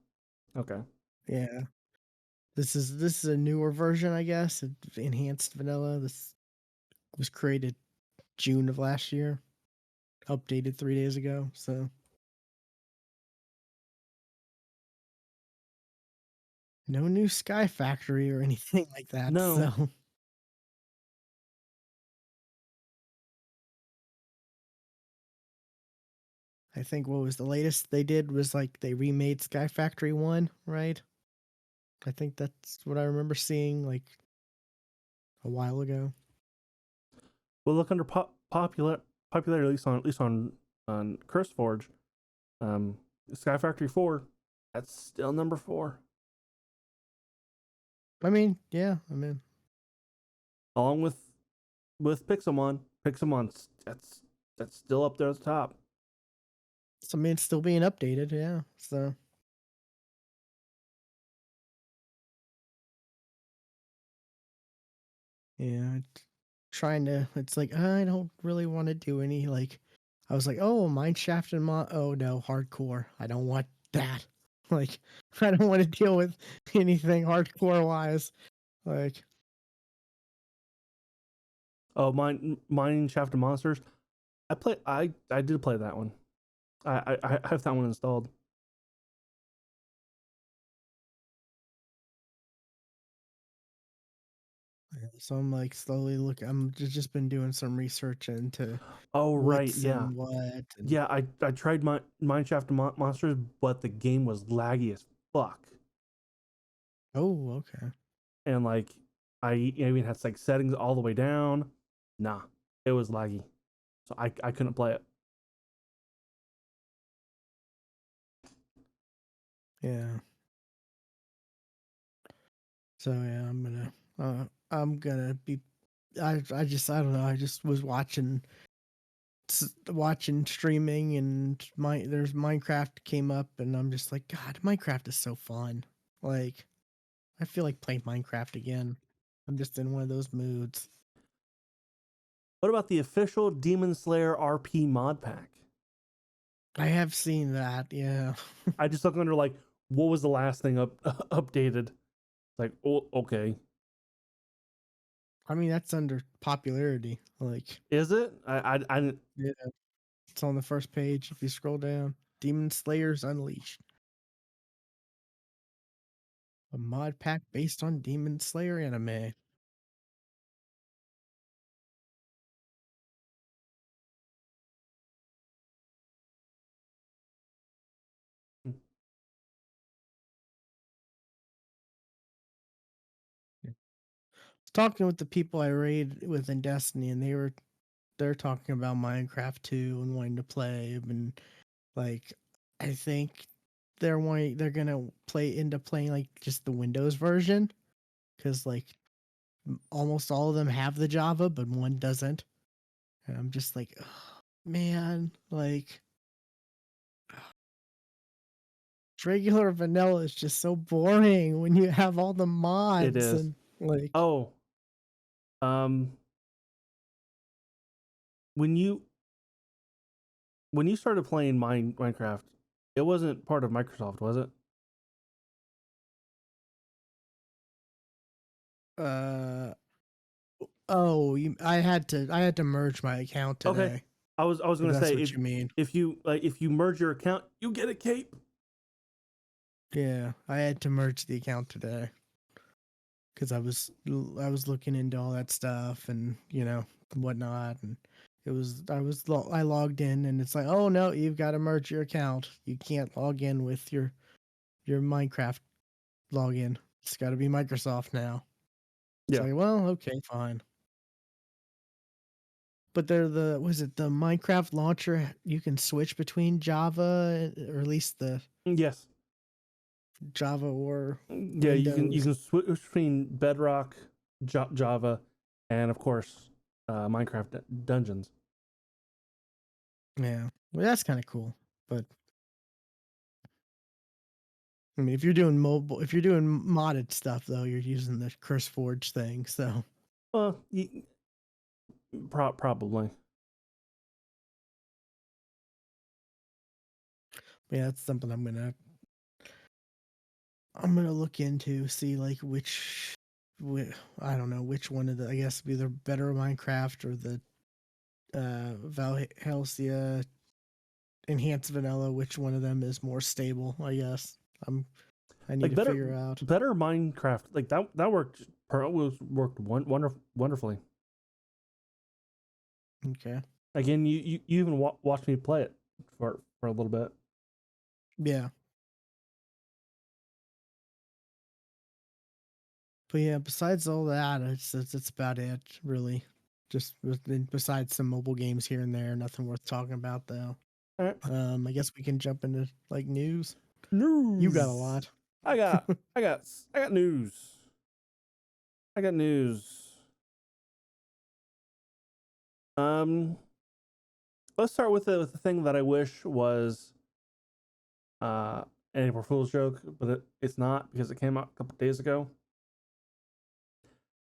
Okay. Yeah, this is a newer version, I guess. Enhanced Vanilla. This was created June of last year, updated 3 days ago. So no new Sky Factory or anything like that. No. So I think what was the latest they did was like they remade Sky Factory 1, right? I think that's what I remember seeing like a while ago. Well, look under popularity, at least on CurseForge. Um, Sky Factory 4. That's still number 4, I mean, yeah, I mean, along with Pixelmon. Pixelmon's that's still up there at the top. it's still being updated, yeah. So yeah, trying to. It's like I don't really want to do any like. I was like, oh, mineshaft and oh no, hardcore. I don't want that. Like, I don't want to deal with anything hardcore wise. Like, Oh, Mining Shaft of Monsters. I did play that one. I have that one installed. so I'm like slowly look. I'm just been doing some research into Oh right, what's yeah. and what and Yeah, I tried Mine Shaft of Monsters, but the game was laggy as fuck. oh okay. And like I even had like settings all the way down. Nah, it was laggy. So I couldn't play it. Yeah. So yeah, I'm gonna be I don't know. I just was watching streaming and there's Minecraft came up and I'm just like God, Minecraft is so fun. Like I feel like playing Minecraft again. I'm just in one of those moods. What about the official Demon Slayer RP mod pack? I have seen that, yeah. I just look under like what was the last thing updated? Like, oh, okay. I mean that's under popularity. Like Is it? I didn't. yeah, it's on the first page if you scroll down. Demon Slayers Unleashed. A mod pack based on Demon Slayer anime. talking with the people I raid with in Destiny, and they're talking about Minecraft too and wanting to play. And like, I think they're gonna playing like just the Windows version because like almost all of them have the Java, but one doesn't. And I'm just like, oh, man, like regular vanilla is just so boring when you have all the It mods is. and like, Oh, um, when you started playing Minecraft, it wasn't part of Microsoft, was it? uh oh, I had to merge my account Okay. today. I was If gonna that's say what you mean. if you merge your account, you get a cape. Yeah, I had to merge the account today because I was looking into all that stuff and whatnot, and I logged in and it's like, oh no, you've got to merge your account. You can't log in with your Minecraft login. It's got to be Microsoft now. It's Yeah. like, well, okay, fine. But they're was it the Minecraft launcher? You can switch between Java, or at least the Yes. Java or Yeah, you Windows. can switch between Bedrock, Java, and of course, Minecraft Dungeons. Yeah, well, that's kind of cool. But I mean, if you're doing mobile, if you're doing modded stuff, though, you're using the CurseForge thing. So Well, probably. yeah, that's something I'm gonna look into, see like I don't know which one of the, I guess either better Minecraft or the Valhalcia enhanced vanilla, which one of them is more stable. I guess I need Like to figure out. better Minecraft. Like that worked. Worked wonderfully. Okay. Again, you even watched me play it for a little bit. Yeah. But yeah, besides all that, it's about it, really. Just besides some mobile games here and there, nothing worth talking about though. All right. I guess we can jump into like news. You got a News. lot. I got I got news. I got news. Um, let's start with the thing that I wish was uh an April Fool's joke, but it's not because it came out a couple days ago.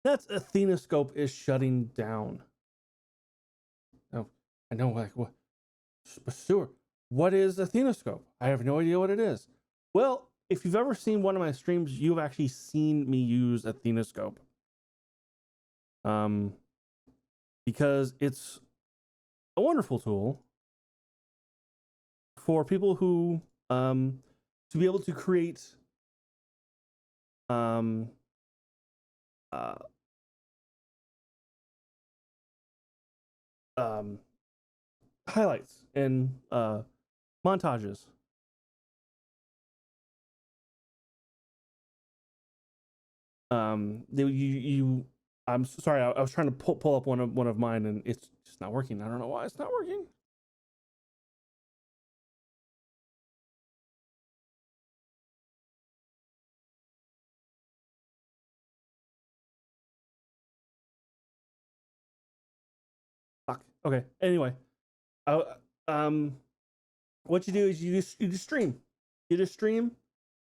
That's Athenoscope is shutting down. Oh, I know, like what? But Stuart, what is Athenoscope? I have no idea what it is. Well, if you've ever seen one of my streams, you've actually seen me use Athenoscope. Um, because it's a wonderful tool for people who to be able to create um uh um highlights and montages. You I'm sorry, I was trying to pull up one of mine and it's just not working. I don't know why it's not working. Fuck. Okay. Anyway, I, um, what you do is you just stream. You just stream,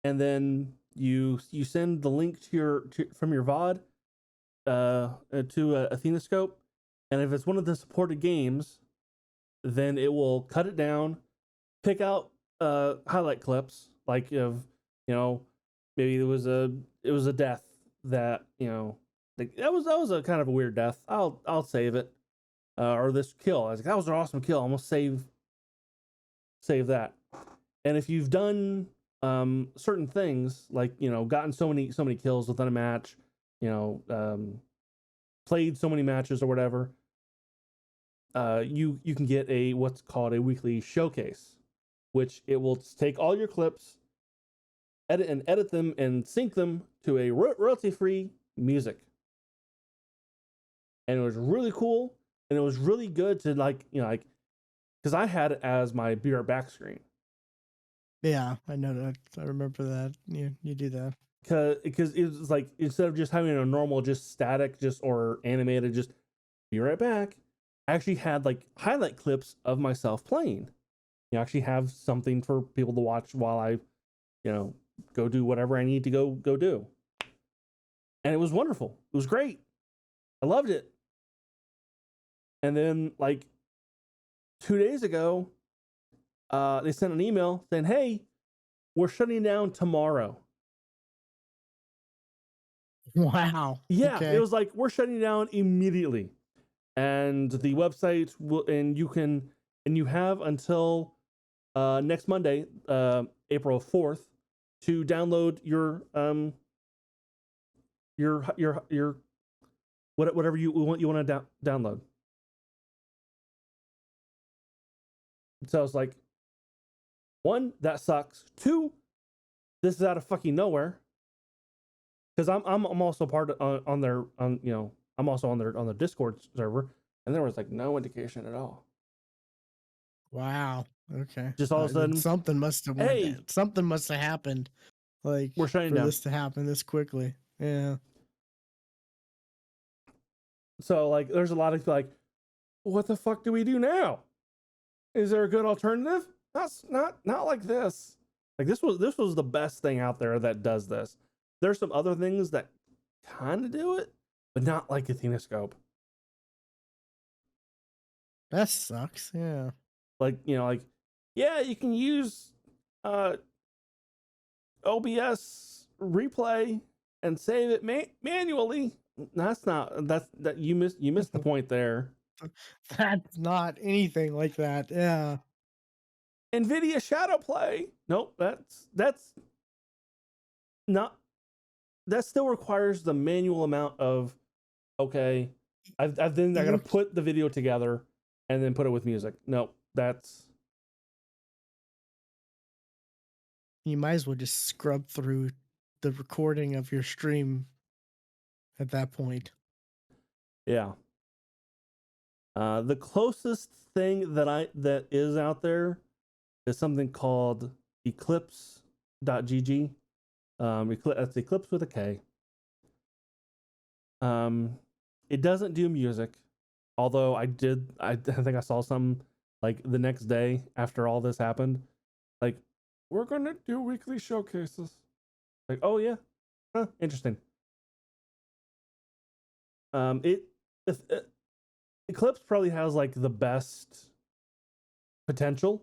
and then you send the link from your VOD to Athenoscope, and if it's one of the supported games, then it will cut it down, pick out highlight clips like of maybe it was a death that like that was a kind of a weird death. I'll save it or this kill. I was like, that was an awesome kill. I'm gonna save that. And if you've done certain things like gotten so many kills within a match, you know played so many matches or whatever, you can get a what's called a weekly showcase, which it will take all your clips, edit them and sync them to a royalty free music. and it was really cool, and it was really good to like like because I had it as my Be Right Back screen Yeah, I know that. I remember that. You do that. because it was like instead of just having a normal just static just or animated just Be Right Back, I actually had like highlight clips of myself playing. You actually have something for people to watch while I go do whatever I need to go do. And it was wonderful. It was great. I loved it. And then like 2 days ago, they sent an email saying, "Hey, we're shutting down tomorrow." Wow. Yeah, it Okay. was like we're shutting down immediately, and the website will, and you have until next Monday, April 4th, to download your whatever you want to download. So I was like, one, that sucks. Two, this is out of fucking nowhere. Because I'm also part of, on their on I'm also on their Discord server, and there was like no indication at all. Wow. Okay. Just all of a Then sudden, something must have went. hey, Something must have happened, like we're shutting for down. this to happen this quickly. Yeah. So like, there's a lot of like, what the fuck do we do now? Is there a good alternative? That's not like this. Like this was the best thing out there that does this. There's some other things that kind of do it, but not like Athenoscope. That sucks. Yeah. Like like yeah, you can use uh OBS replay and save it manually. That's not that you missed the point there. That's not anything like that. Yeah. Nvidia Shadow Play. Nope, that's not that still requires the manual amount of okay. I've then I gotta You put the video together and then put it with music. Nope, that's you might as well just scrub through the recording of your stream at that point. yeah. The closest thing that is out there is something called Eclipse.gg. That's Eclipse with a K. Um, it doesn't do music, although I think I saw some like the next day after all this happened. Like, we're gonna do weekly showcases. Like, oh yeah, huh, interesting. It, Eclipse probably has like the best potential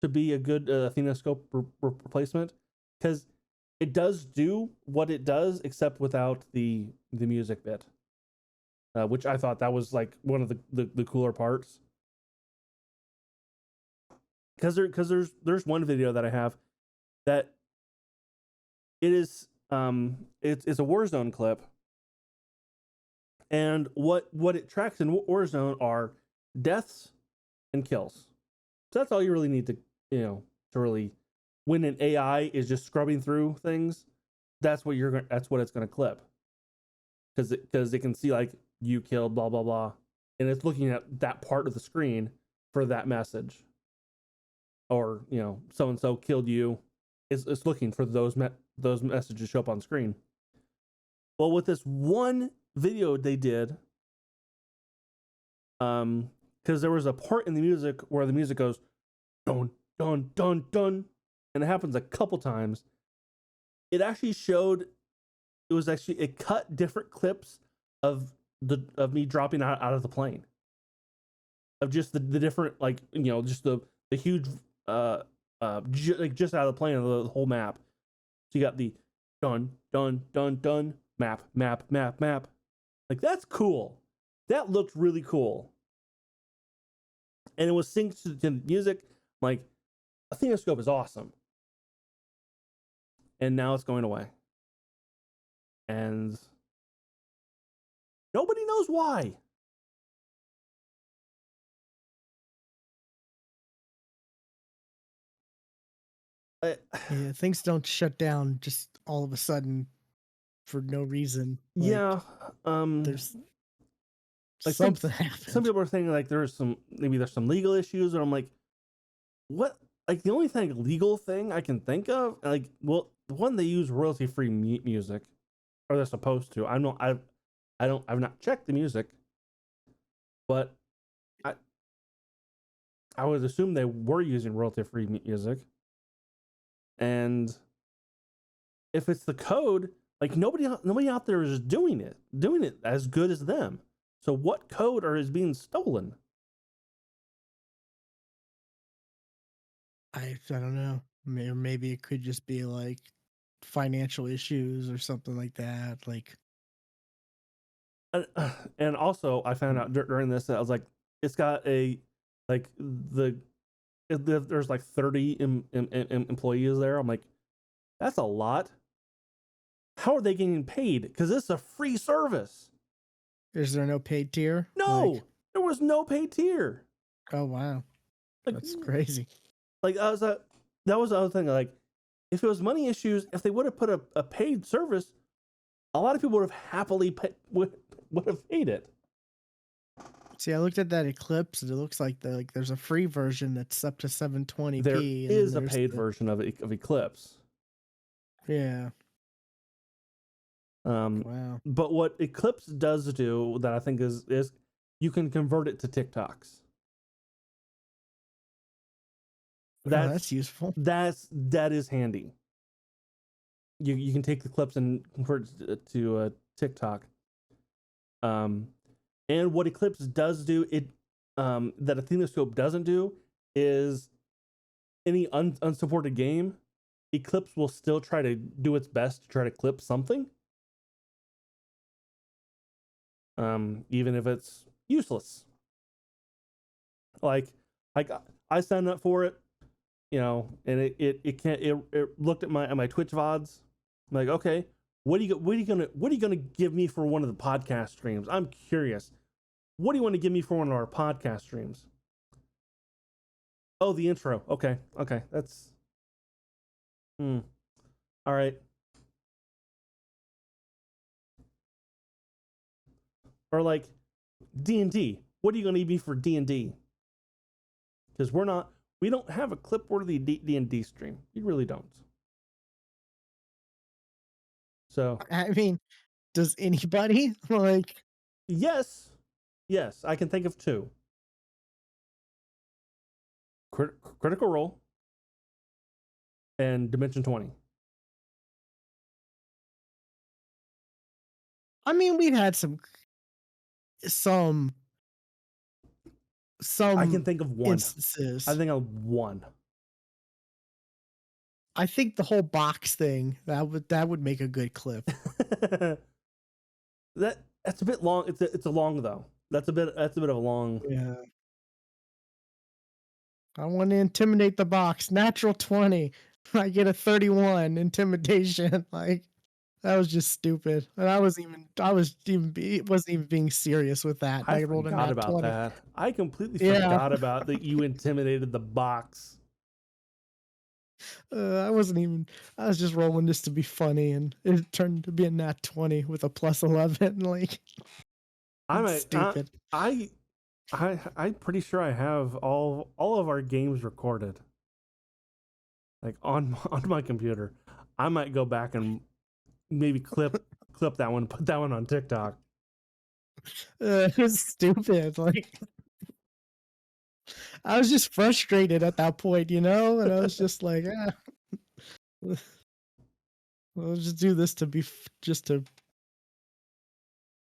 to be a good Athenoscope replacement because it does do what it does, except without the music bit, which I thought that was like one of the cooler parts. Because there's one video that I have that it is it's a Warzone clip, and what it tracks in Warzone are deaths and kills. So that's all you really need to to really when an AI is just scrubbing through things, that's what it's gonna clip because it can see like you killed blah blah blah, and it's looking at that part of the screen for that message, or so and so killed you. It's looking for those messages to show up on screen. Well, with this one video they did, because there was a part in the music where the music goes dun dun dun dun, and it happens a couple times. It actually showed it cut different clips of me dropping out of the plane, of just the different like just the huge like just out of the plane of the whole map. So you got the dun dun dun dun map map map map. Like that's cool. That looked really cool, and it was synced to the music. Like Athenoscope is awesome, and now it's going away, and nobody knows why. I, Yeah, things don't shut down just all of a sudden for no reason. Like yeah, there's like Something some happened. people are saying like there's some legal issues, and I'm like, what? Like the only thing legal thing I can think of, like, well, the one they use royalty free music, or they're supposed to. I've not checked the music, but I I would assume they were using royalty free music, and if it's the code, like nobody out there is doing it as good as them. So what code is being stolen? I don't know. Or maybe it could just be like financial issues or something like that. Like, And, and also, I found out during this that I was like, it's got a like there's like 30 employees there. I'm like, that's a lot. How are they getting paid? Because it's a free service. is there no paid tier? Like, No, there was no paid tier. oh wow, Like, that's crazy. I was that was the other thing. Like, if it was money issues, if they would have put a paid service, a lot of people would have happily would have paid it. See, I looked at that Eclipse, and it looks like there's a free version that's up to There 720p, and then is a there's paid the version of Eclipse. yeah. Um, Wow. but what Eclipse does do that I think is you can convert it to TikToks. Oh, that's That's useful. that is handy. You can take the clips and convert it to TikTok. Um, and what Eclipse does do that Athenascope doesn't do is any unsupported game, Eclipse will still try to do its best to try to clip something. Even if it's useless. Like like I signed up for it, and it looked at my Twitch VODs. I'm like, okay, what are you gonna give me for one of the podcast streams? I'm curious. What do you want to give me for one of our podcast streams? Oh, the intro. Okay, that's all right. Or like D&D. What are you gonna give me for D&D? Because we don't have a clip-worthy D&D stream. We really don't. So I mean, does anybody like? yes, I can think of two. Critical Role and Dimension 20. I mean, we've had some I some can think of one. I instances. think of one. I think the whole box thing that would make a good clip. That's a bit long. It's a long though. That's a bit of a long. Yeah. I want to intimidate the box. Natural 20. I get a 31 intimidation. Like, that was just stupid. And wasn't even being serious with that. And I I rolled a forgot nat about 20. that. I completely Yeah. forgot about that. You intimidated the box. I wasn't even I was just rolling just to be funny, and it turned to be a nat 20 with a plus 11. Like, I'm it's a, stupid. I I'm pretty sure I have all of our games recorded, like on on my computer. I might go back and maybe clip that one, put that one on TikTok. It was stupid. Like, I was just frustrated at that point, and I was just like, let's just do this to just to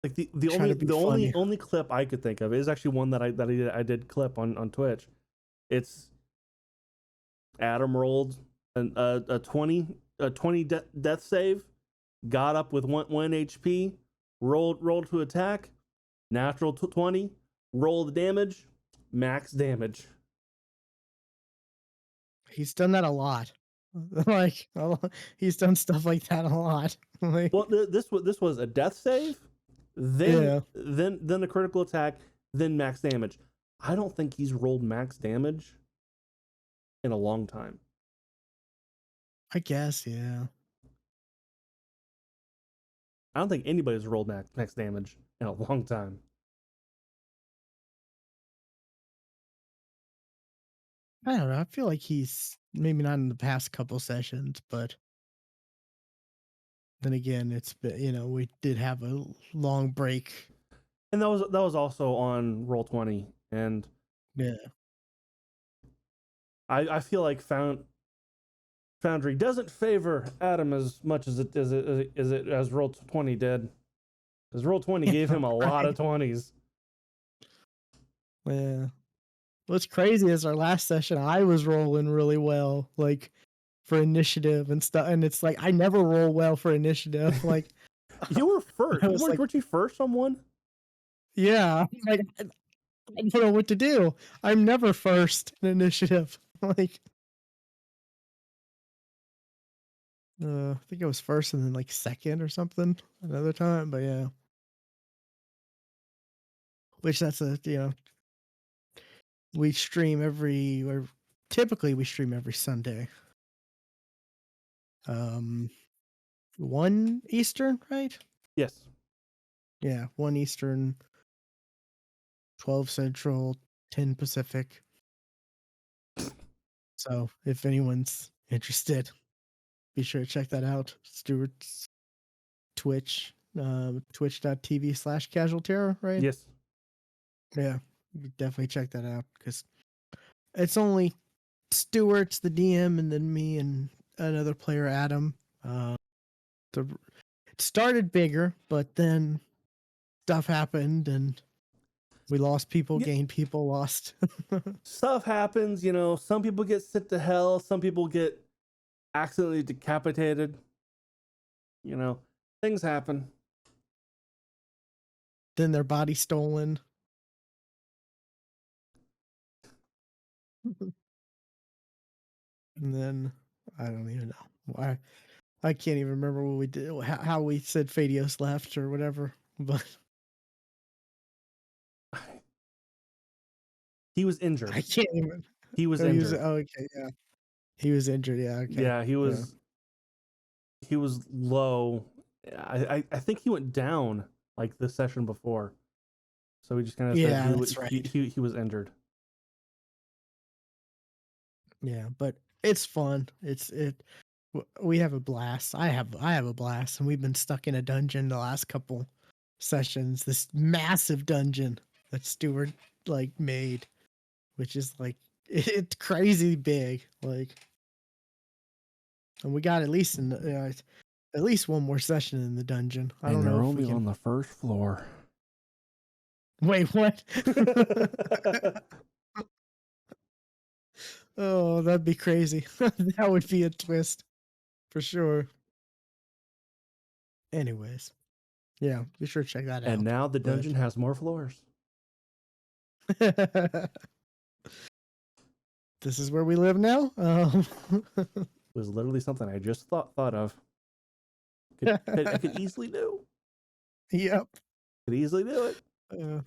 Like the try only to be funny. only clip I could think of is actually one I did clip on Twitch. It's Adam rolled a 20 death save, got up with one HP, rolled to attack, natural 20, roll the damage, max damage. He's done that a lot. Like, he's done stuff like that a lot. Like, Well, this was a death save, yeah, then a critical attack, then max damage. I don't think he's rolled max damage in a long time. I guess, yeah. I don't think anybody's rolled max damage in a long time. I don't know. I feel like he's maybe not in the past couple sessions, but then again, it's been, we did have a long break. And that was also on Roll20, and Yeah. I feel like Foundry doesn't favor Adam as much as Roll20 did, because Roll20 gave him a lot Right. of 20s. Yeah. What's crazy is our last session, I was rolling really well, like for initiative and stuff. And it's like I never roll well for initiative. Like You were first. I was like, Weren't you first on one? yeah, like I don't know what to do. I'm never first in initiative. Like, I think I was first and then like second or something another time. But yeah, which that's we stream or typically we stream every Sunday. 1 Eastern, right? Yes. Yeah, 1 Eastern, 12 Central, 10 Pacific. So if anyone's interested, be sure to check that out. Stuart's Twitch, twitch.tv/casual terror, right? Yes. Yeah, definitely check that out because it's only Stuart's the DM and then me and another player, Adam. The it started bigger, but then stuff happened and we lost people, Yeah. gained people, lost. Stuff happens, some people get sent to hell, some people get accidentally decapitated. Things happen. Then their body stolen. And then I don't even know why. I can't even remember what we did, how we said Fadios left or whatever. But He was injured. I can't even. He was Oh, he was. injured. Oh, okay, yeah. He was injured. Yeah. Okay. Yeah, he Yeah. was he was low. I think he went down like the session before. So we just kind of said Yeah, that's right. he was injured. Yeah, but it's fun. We have a blast. I have a blast, and we've been stuck in a dungeon the last couple sessions. This massive dungeon that Stewart like made, which is like it's crazy big. Like, and we got at least one more session in the dungeon. I And don't know you're if we only can. on the first floor. Wait, what? Oh, that'd be crazy. That would be a twist for sure. Anyways, yeah, be sure to check that And out. now the But dungeon has more floors. this is where we live now. It was literally something I just thought of. I could easily do. Yep. Could easily do it. Uh,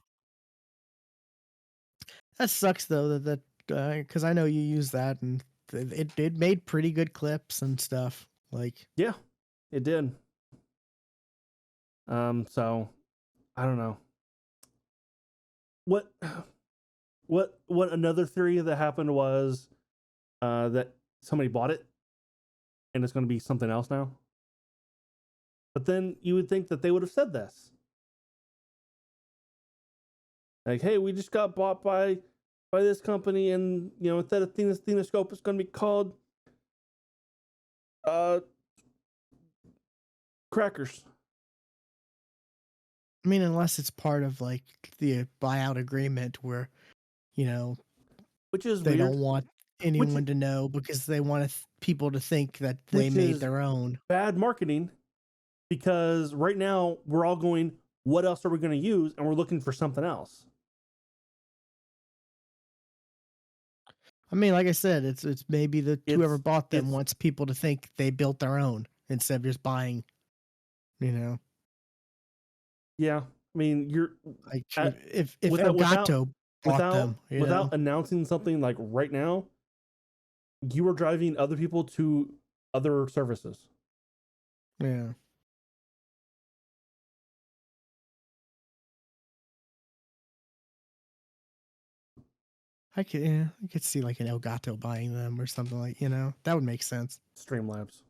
that sucks though that because I know you use that and it made pretty good clips and stuff. Like, Yeah, it did. So I don't know. What what another theory that happened was that somebody bought it and it's going to be something else now. But then you would think that they would have said this. Like, hey, we just got bought by this company, and instead of Thenoscope, it's going to be called uh Crackers. I mean, unless it's part of like the buyout agreement where you know Which is they weird. don't want Which anyone to know because they want people to think that they which made is their own. bad marketing, because right now we're all going, what else are we going to use? And we're looking for something else. I mean, like I said, it's maybe the whoever It's bought them it's wants people to think they built their own instead of just buying. You know, Yeah. I mean, you're like at, if without without Elgato bought without them, you know. without announcing something like right now, you are driving other people to other services. Yeah. I could see like an Elgato buying them or something like, that would make sense. Streamlabs.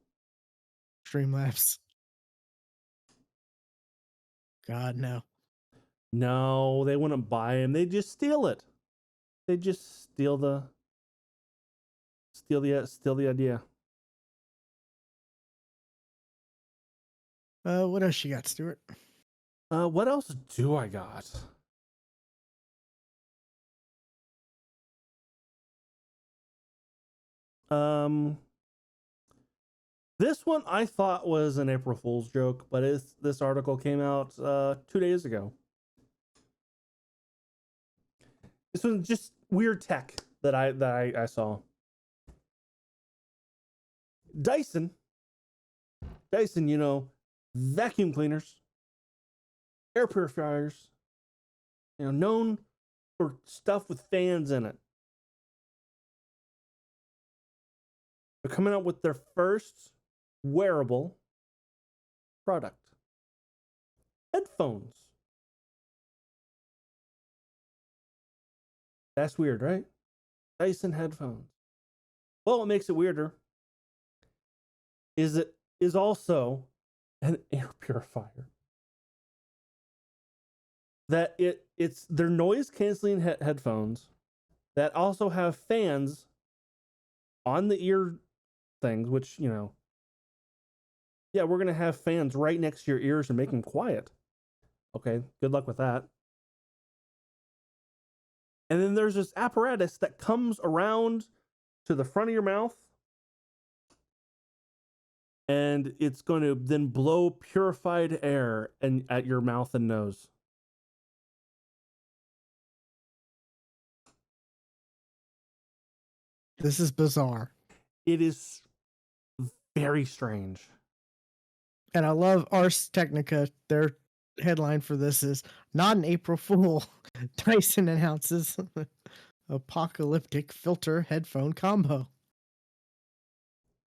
Streamlabs. God, no. No, they wouldn't buy them. They just steal it. They just steal the idea. What else you got, Stuart? What else do I got? This one I thought was an April Fool's joke, but this article came out 2 days ago. This was just weird tech that I saw. Dyson, vacuum cleaners, air purifiers, known for stuff with fans in it. They're coming out with their first wearable product. Headphones. That's weird, right? Dyson headphones. Well, what makes it weirder is it is also an air purifier. That they're noise canceling headphones that also have fans on the ear things, which, yeah, we're going to have fans right next to your ears and make them quiet. Okay, good luck with that. And then there's this apparatus that comes around to the front of your mouth, and it's going to then blow purified air at your mouth and nose. This is bizarre. It is very strange. And I love Ars Technica. Their headline for this is "Not an April Fool." Dyson announces apocalyptic filter headphone combo.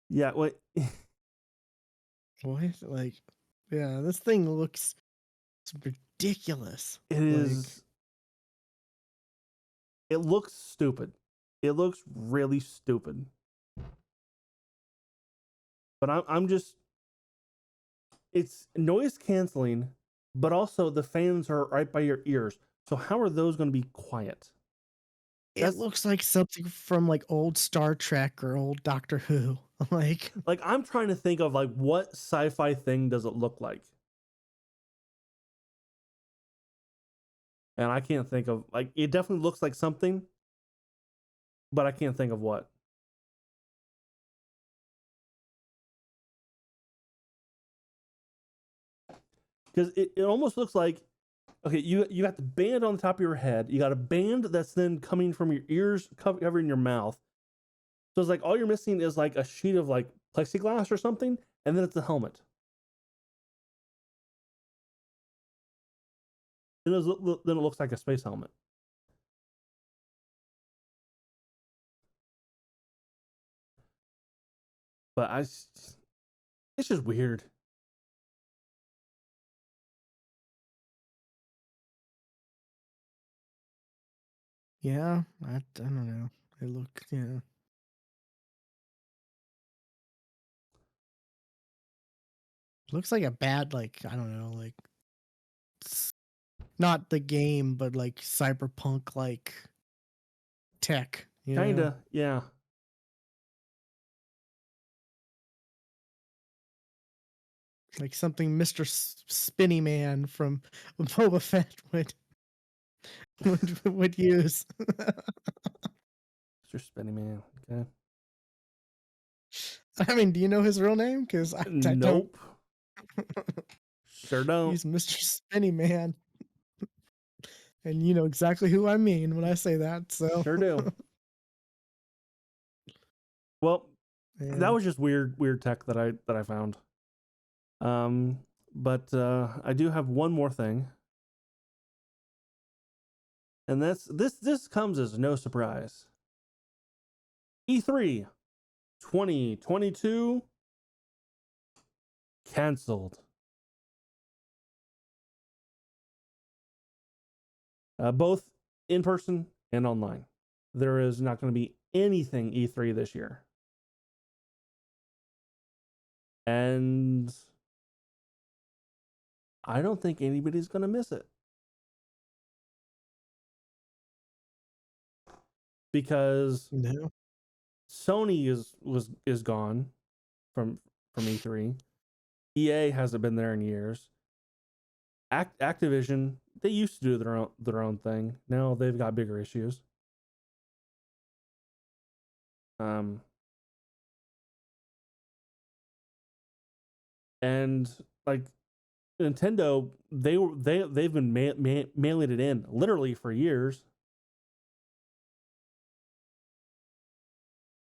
Yeah, what? What? Like, yeah, this thing looks ridiculous. It is. It looks stupid. It looks really stupid. But I'm just. It's noise canceling, but also the fans are right by your ears. So how are those going to be quiet? It looks like something from like old Star Trek or old Doctor Who. like I'm trying to think of like what sci-fi thing does it look like? And I can't think of it definitely looks like something, but I can't think of what. Because it almost looks like, okay, you got the band on the top of your head. You got a band that's then coming from your ears, covering your mouth. So it's like all you're missing is like a sheet of like plexiglass or something, and then it's a helmet. Then it looks like a space helmet. But it's just weird. Yeah, I don't know. It looks like a bad, like, I don't know, like not the game, but like cyberpunk like tech. Kinda, yeah. Like something Mr. Spinny Man from Boba Fett would use. Mr. Spinny Man. Okay. I mean, do you know his real name? Because I don't. Nope. Sure don't. He's Mr. Spinny Man. And you know exactly who I mean when I say that. So Sure do. Well, yeah. that was just weird tech that I found. But I do have one more thing. And this comes as no surprise. E3 2022 canceled. Both in person and online. there is not going to be anything E3 this year. And I don't think anybody's going to miss it. Because No. Sony is gone from E3. EA hasn't been there in years. Activision, they used to do their own thing. Now they've got bigger issues. And like Nintendo, they've been mailing it in literally for years.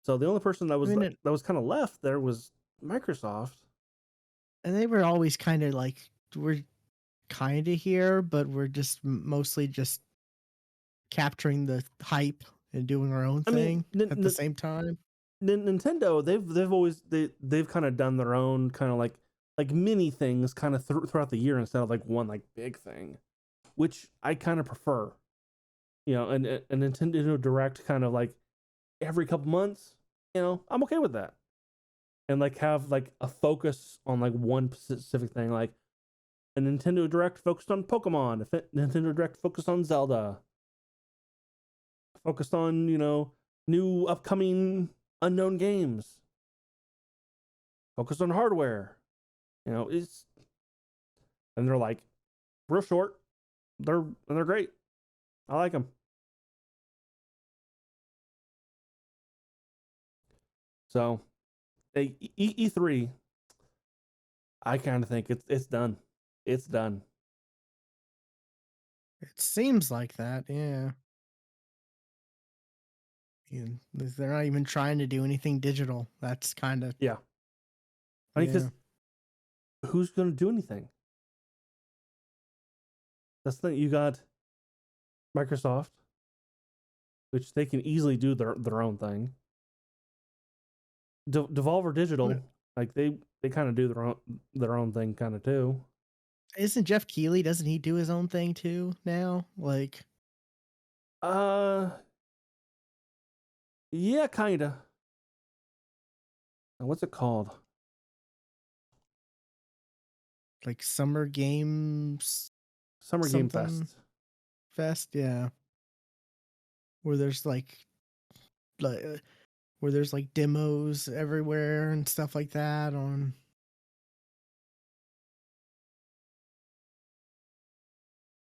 So the only person that I was mean, that was kind of left there was Microsoft. and they were always kind of like, we're kind of here, but we're just mostly just capturing the hype and doing our own I mean, thing at the same time. Nintendo, they've kind of done their own kind of like mini things kind of throughout the year instead of like one like big thing, which I kind of prefer. You know, and a Nintendo Direct kind of like every couple months. You know, I'm okay with that. And like have like a focus on like one specific thing, like a Nintendo Direct focused on Pokemon, a Nintendo Direct focused on Zelda, focused on, you know, new upcoming unknown games, focused on hardware. You know, it's and they're like real short. They're great. I like them. So, E3, I kind of think it's done. It's done. It seems like that, yeah. And they're not even trying to do anything digital. That's kind of, Yeah. I mean, yeah. because who's going to do anything? That's the thing. You got Microsoft, which they can easily do their own thing. Devolver Digital, like they kind of do their own thing kind of too. Isn't Jeff Keighley? Doesn't he do his own thing too now? Like, Uh, yeah, kinda. What's it called? Summer games Summer Game something Fest. fest, yeah. Where there's like uh, where there's like demos everywhere and stuff like that on.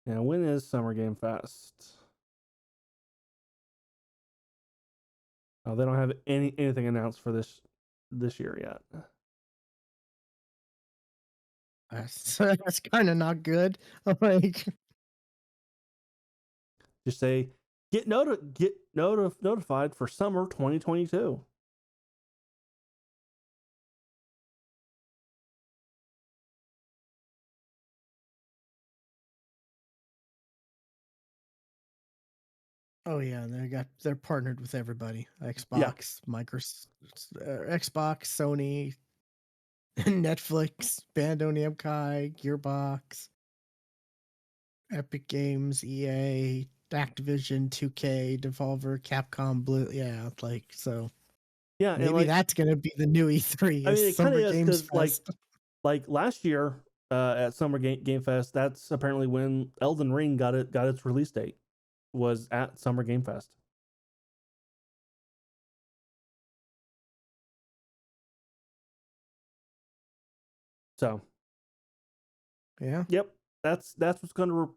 Yeah, when is Summer Game Fest? Oh, they don't have anything announced for this year yet. That's kind of not good. Like, Just say get notified for summer 2022. oh yeah, they're partnered with everybody. Yeah, Xbox, Microsoft, Xbox, Sony, Netflix, Bandai Namco, Gearbox, Epic Games, EA, Activision, 2K, Devolver, Capcom, Blue. Yeah, so yeah, and maybe like that's gonna be the new E3 I is mean, it kind of Summer is Games because Fest. like last year at Summer Game Fest, that's apparently when Elden Ring got its release date was at Summer Game Fest. So, Yeah. yep, that's what's going to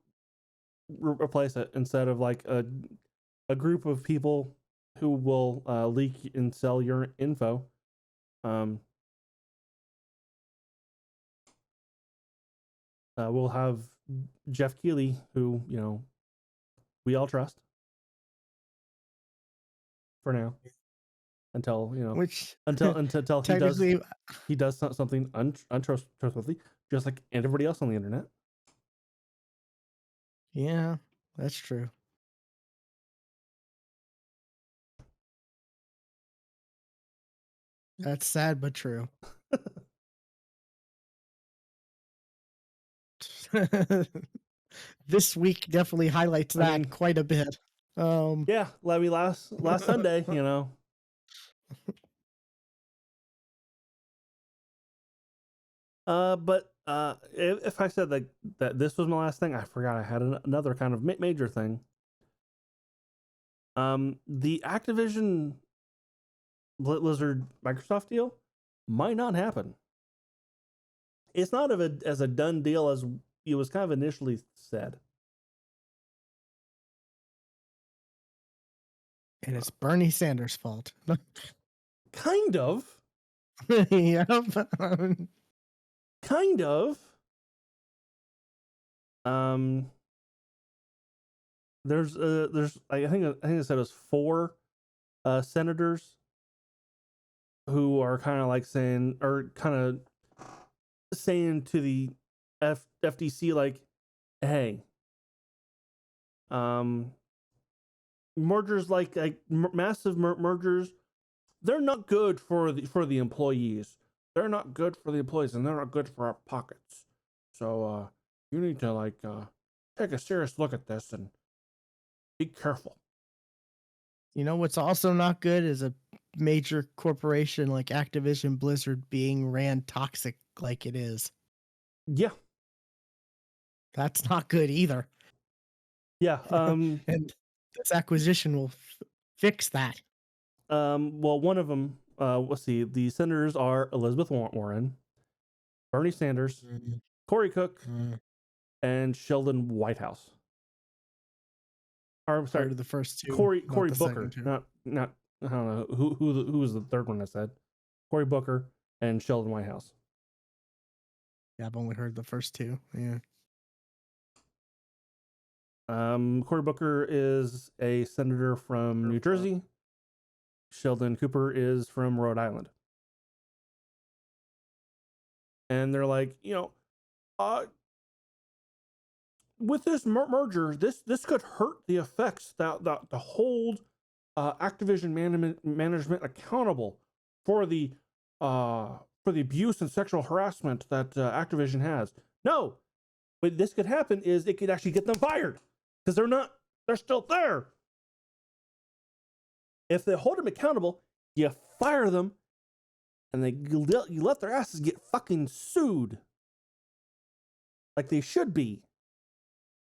replace it instead of like a group of people who will leak and sell your info. We'll have Jeff Keighley, who you know we all trust for now, until you know Which until technically, he does something untrustworthy, just like everybody else on the internet. yeah, that's true. That's sad but true. This week definitely highlights I that mean, quite a bit. Yeah, Levy last Sunday, you know. But if I said that this was my last thing, I forgot I had another kind of major thing. The Activision Blizzard Microsoft deal might not happen. It's not as a done deal as it was kind of initially said. And it's Bernie Sanders' fault. Kind of. Yep. Kind of. There's I think it said it was 4 senators who are kind of like saying to the FTC like, hey, mergers like massive mergers, they're not good for the employees. They're not good for the employees, and they're not good for our pockets. So you need to like take a serious look at this and be careful. You know what's also not good is a major corporation like Activision Blizzard being ran toxic like it is. Yeah. That's not good either. Yeah. And this acquisition will fix that. Well, one of them, let's see, the senators are Elizabeth Warren, Bernie Sanders, Cory Cook, and Sheldon Whitehouse. Or I'm sorry, Part of the first two, Cory the Booker, not I don't know who was the third one I said. Cory Booker and Sheldon Whitehouse. Yeah, I've only heard the first two. Yeah. Cory Booker is a senator from New Jersey. Sheldon Cooper is from Rhode Island. And they're like, with this merger, this could hurt the effects that to hold Activision management accountable for the abuse and sexual harassment that Activision has. No, what this could happen is it could actually get them fired because they're still there. If they hold them accountable, you fire them, and you let their asses get fucking sued like they should be.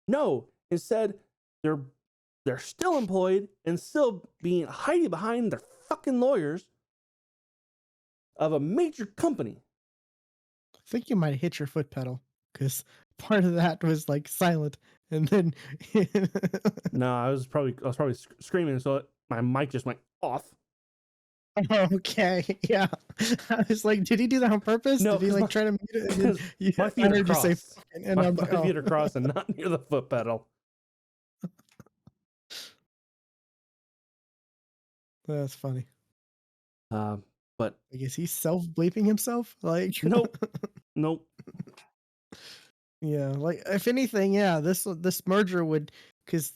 No, instead they're still employed and still hiding behind their fucking lawyers of a major company. I think you might have hit your foot pedal because part of that was like silent, and then No, I was probably screaming, so my mic just went off. Okay, yeah. I was like, did he do that on purpose? No, did he like try to mute it? And my feet are crossed. And my I'm like, feet are crossed and not near the foot pedal. That's funny. But I guess he's self-bleeping himself. Like, nope. Yeah, like if anything, yeah, this merger would, because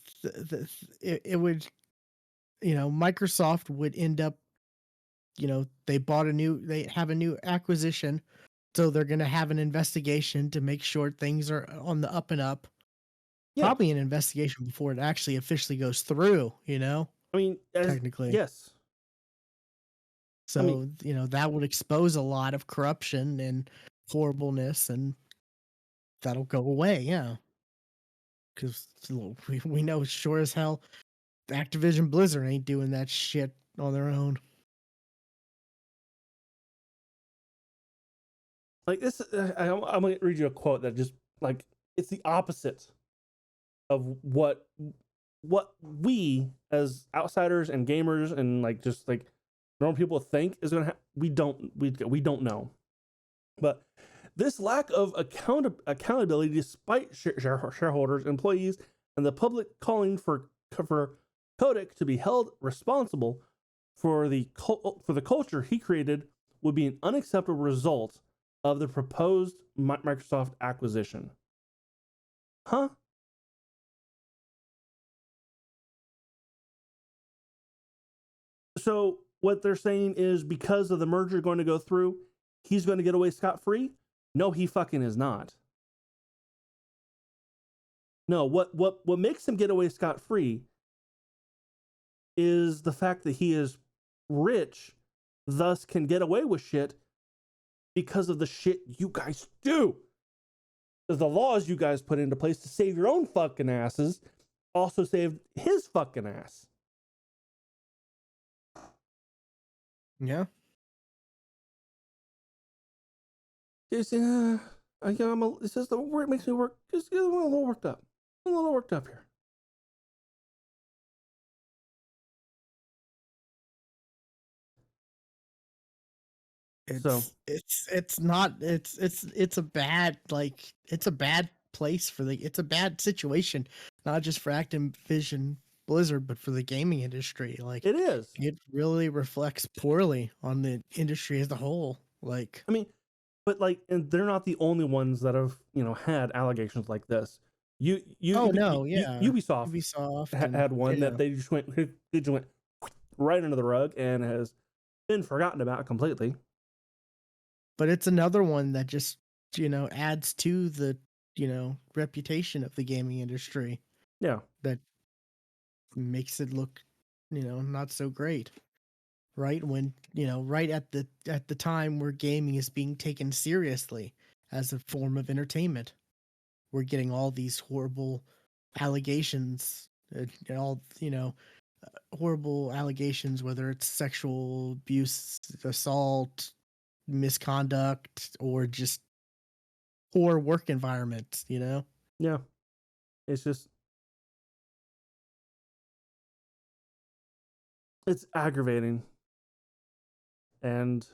it would, Microsoft would end up, they have a new acquisition, so they're gonna have an investigation to make sure things are on the up and up. Yeah. Probably an investigation before it actually officially goes through. I mean, technically, yes. So that would expose a lot of corruption and horribleness, and that'll go away. Yeah. Because we know sure as hell Activision Blizzard ain't doing that shit on their own. Like this, I'm gonna read you a quote that just like it's the opposite of what we as outsiders and gamers and like just like normal people think is gonna we don't know. But this lack of accountability, despite shareholders, employees, and the public calling for Kotick to be held responsible for the culture he created, would be an unacceptable result of the proposed Microsoft acquisition. Huh? So what they're saying is because of the merger going to go through, he's going to get away scot-free? No, he fucking is not. No, what makes him get away scot-free is the fact that he is rich, thus can get away with shit because of the shit you guys do. The laws you guys put into place to save your own fucking asses also saved his fucking ass. Yeah. It's, it's just the word makes me work. Just get a little worked up. A little worked up here. So It's not it's a bad it's a bad place for the it's a bad situation, not just for Activision Blizzard, but for the gaming industry. Like it is. it really reflects poorly on the industry as a whole. Like I mean, but like, and they're not the only ones that have had allegations like this. oh no, yeah. Ubisoft Ubisoft and had one that yeah. they just went right under the rug and has been forgotten about completely. But it's another one that just, adds to the, reputation of the gaming industry Yeah, that makes it look, not so great. Right when, right at the time where gaming is being taken seriously as a form of entertainment. We're getting all these horrible allegations, and all, horrible allegations, whether it's sexual abuse, assault, misconduct, or just poor work environment. yeah. It's just it's aggravating, and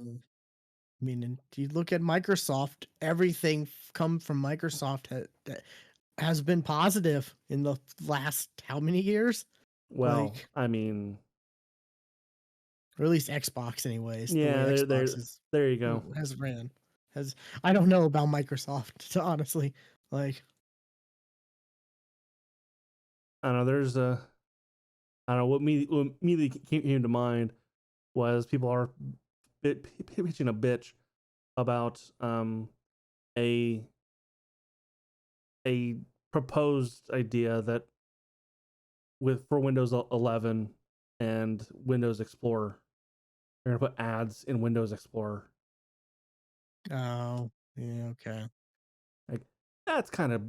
Mm. I mean, and you look at Microsoft, everything come from Microsoft that has been positive in the last how many years? well, Like, I mean, or at least Xbox, anyways. The way yeah, Xbox is there you go. has ran has I don't know about Microsoft, honestly. Like, I don't know. There's a I don't know what immediately came to mind was people are pitching a bitch about a a proposed idea that for Windows 11 and Windows Explorer, they're gonna put ads in Windows Explorer. oh, yeah, okay, Like that's kind of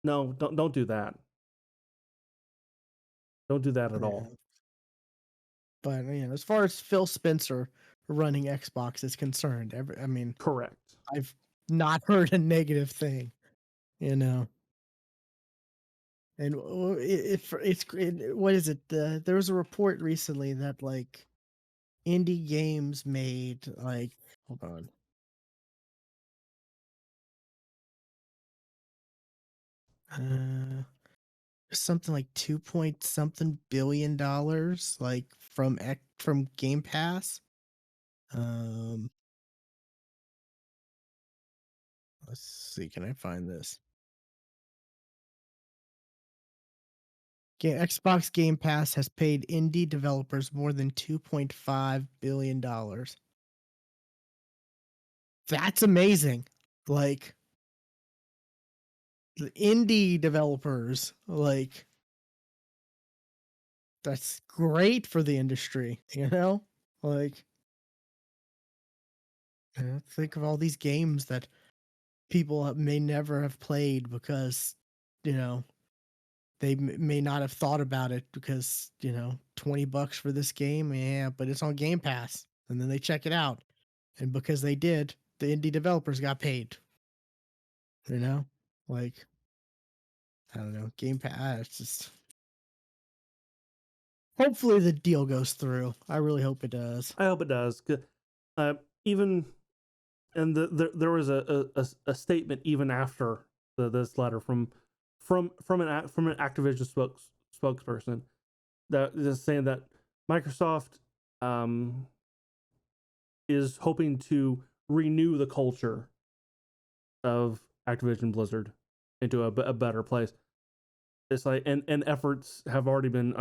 no, don't do that. Don't do that at yeah. all. But as far as Phil Spencer running Xbox is concerned, Correct. I've not heard a negative thing, you know. And what is it? There was a report recently that like indie games made like hold on. Uh something like 2 point something billion dollars like from Game Pass. Um let's see, can I find this? Xbox Game Pass has paid indie developers more than 2.5 billion dollars. That's amazing. Like the indie developers, like that's great for the industry. Like think of all these games that people may never have played because you know they may not have thought about it because $20 for this game, yeah, but it's on Game Pass, and then they check it out, and because they did, the indie developers got paid. You know, like I don't know, Game Pass. It's just hopefully the deal goes through. I really hope it does. I hope it does. Even and there was a statement even after this letter from an Activision spokesperson that is saying that Microsoft is hoping to renew the culture of Activision Blizzard into a better place. It's like and efforts have already been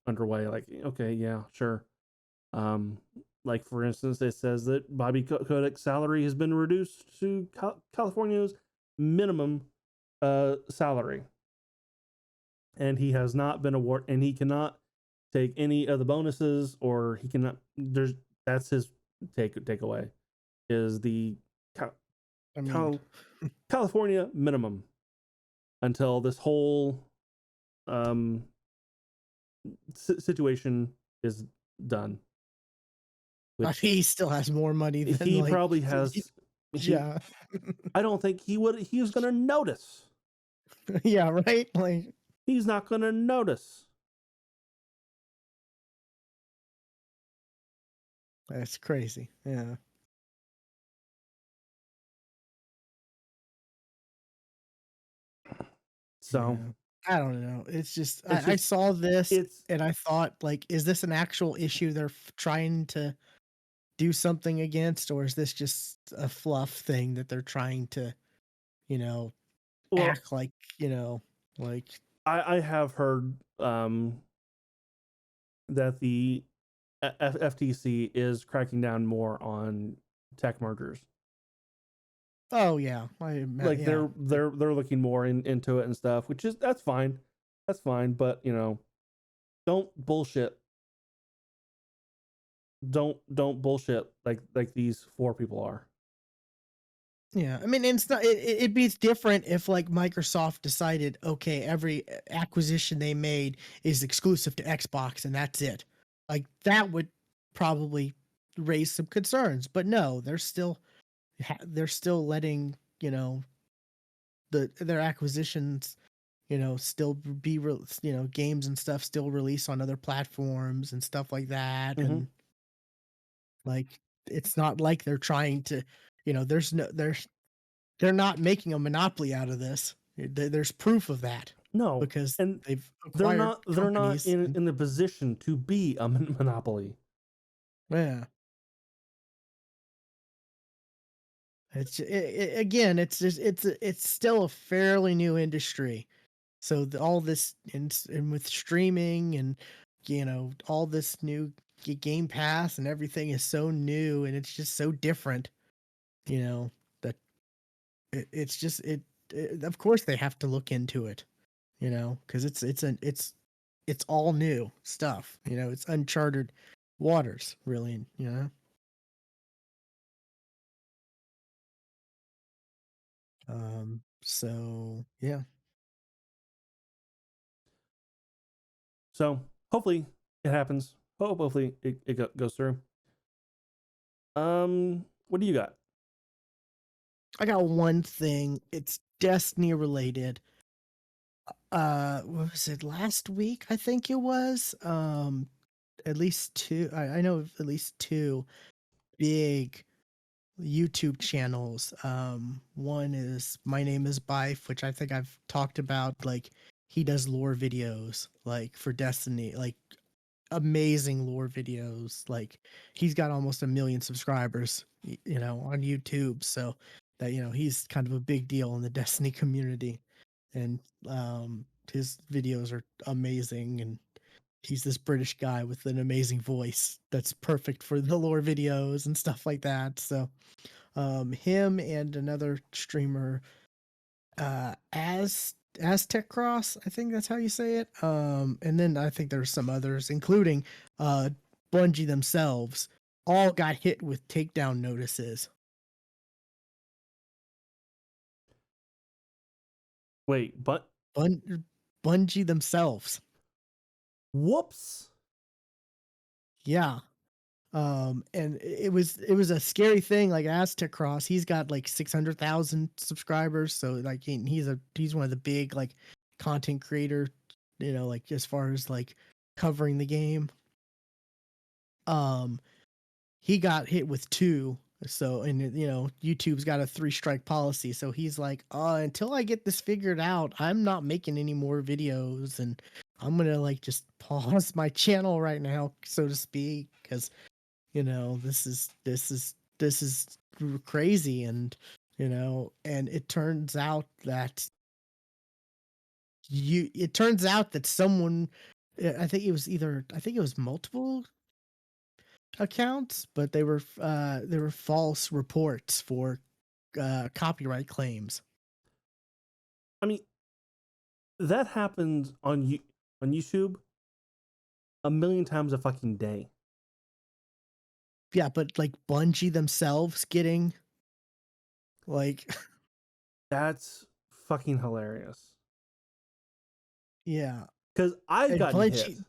underway. Like okay, yeah, sure. Um, like for instance, it says that Bobby Kodak's salary has been reduced to California's minimum salary, and he has not been awarded, and he cannot take any of the bonuses, or he cannot. There's that's his takeaway is the Cal, I mean, Cal, California minimum until this whole um situation is done. Which he still has more money than he like, probably has. He yeah, I don't think he was gonna notice. yeah, right. Like He's not gonna notice. that's crazy. Yeah, So yeah. I don't know. It's just it's I just saw this it's and I thought like, is this an actual issue they're trying to do something against, or is this just a fluff thing that they're trying to, you know, well, act like, like I have heard that the FTC is cracking down more on tech mergers. oh yeah, Like yeah, like they're looking more into it and stuff, which is that's fine. That's fine, but don't bullshit. Don't bullshit like these four people are. yeah. I mean, it's not. It'd be different if like Microsoft decided, okay, every acquisition they made is exclusive to Xbox, and that's it. Like that would probably raise some concerns. But no, they're still letting their acquisitions still games and stuff still release on other platforms and stuff like that. Mm-hmm. And like it's not like they're trying to, they're not making a monopoly out of this. There's proof of that No, because and they've acquired they're not companies. in the position to be a monopoly. Yeah, again, it's just it's still a fairly new industry. So all this and with streaming and all this new Game Pass and everything is so new and it's just so different. That it's just of course they have to look into it. Because it's all new stuff. It's uncharted waters, really. So yeah, So hopefully it happens. Hopefully it goes through. What do you got? I got one thing. It's Destiny related. What was it, last week? I think it was. At least two. I know of at least two big YouTube channels. One is My Name is Bife, which I think I've talked about. Like he does lore videos, like for Destiny, like amazing lore videos. Like he's got almost 1 million subscribers, on YouTube. So that he's kind of a big deal in the Destiny community, and his videos are amazing. And he's this British guy with an amazing voice that's perfect for the lore videos and stuff like that. So him and another streamer, as Aztec Cross, I think that's how you say it. And then I think there's some others, including Bungie themselves, all got hit with takedown notices. Wait, but Bungie themselves, whoops. yeah. And it was a scary thing. Like Aztec Cross, he's got like 600,000 subscribers, so like he's one of the big like content creator, like as far as like covering the game. Um, he got hit with two. So, and YouTube's got a 3 strike policy. So he's like, until I get this figured out, I'm not making any more videos, and I'm gonna like just pause my channel right now, so to speak, because this is crazy. And and it turns out that someone, I think it was multiple accounts, but they were false reports for copyright claims. I mean, that happened on YouTube. a million times a fucking day. Yeah, but like Bungie themselves getting like That's fucking hilarious. yeah. Because I've And gotten hit. Bungie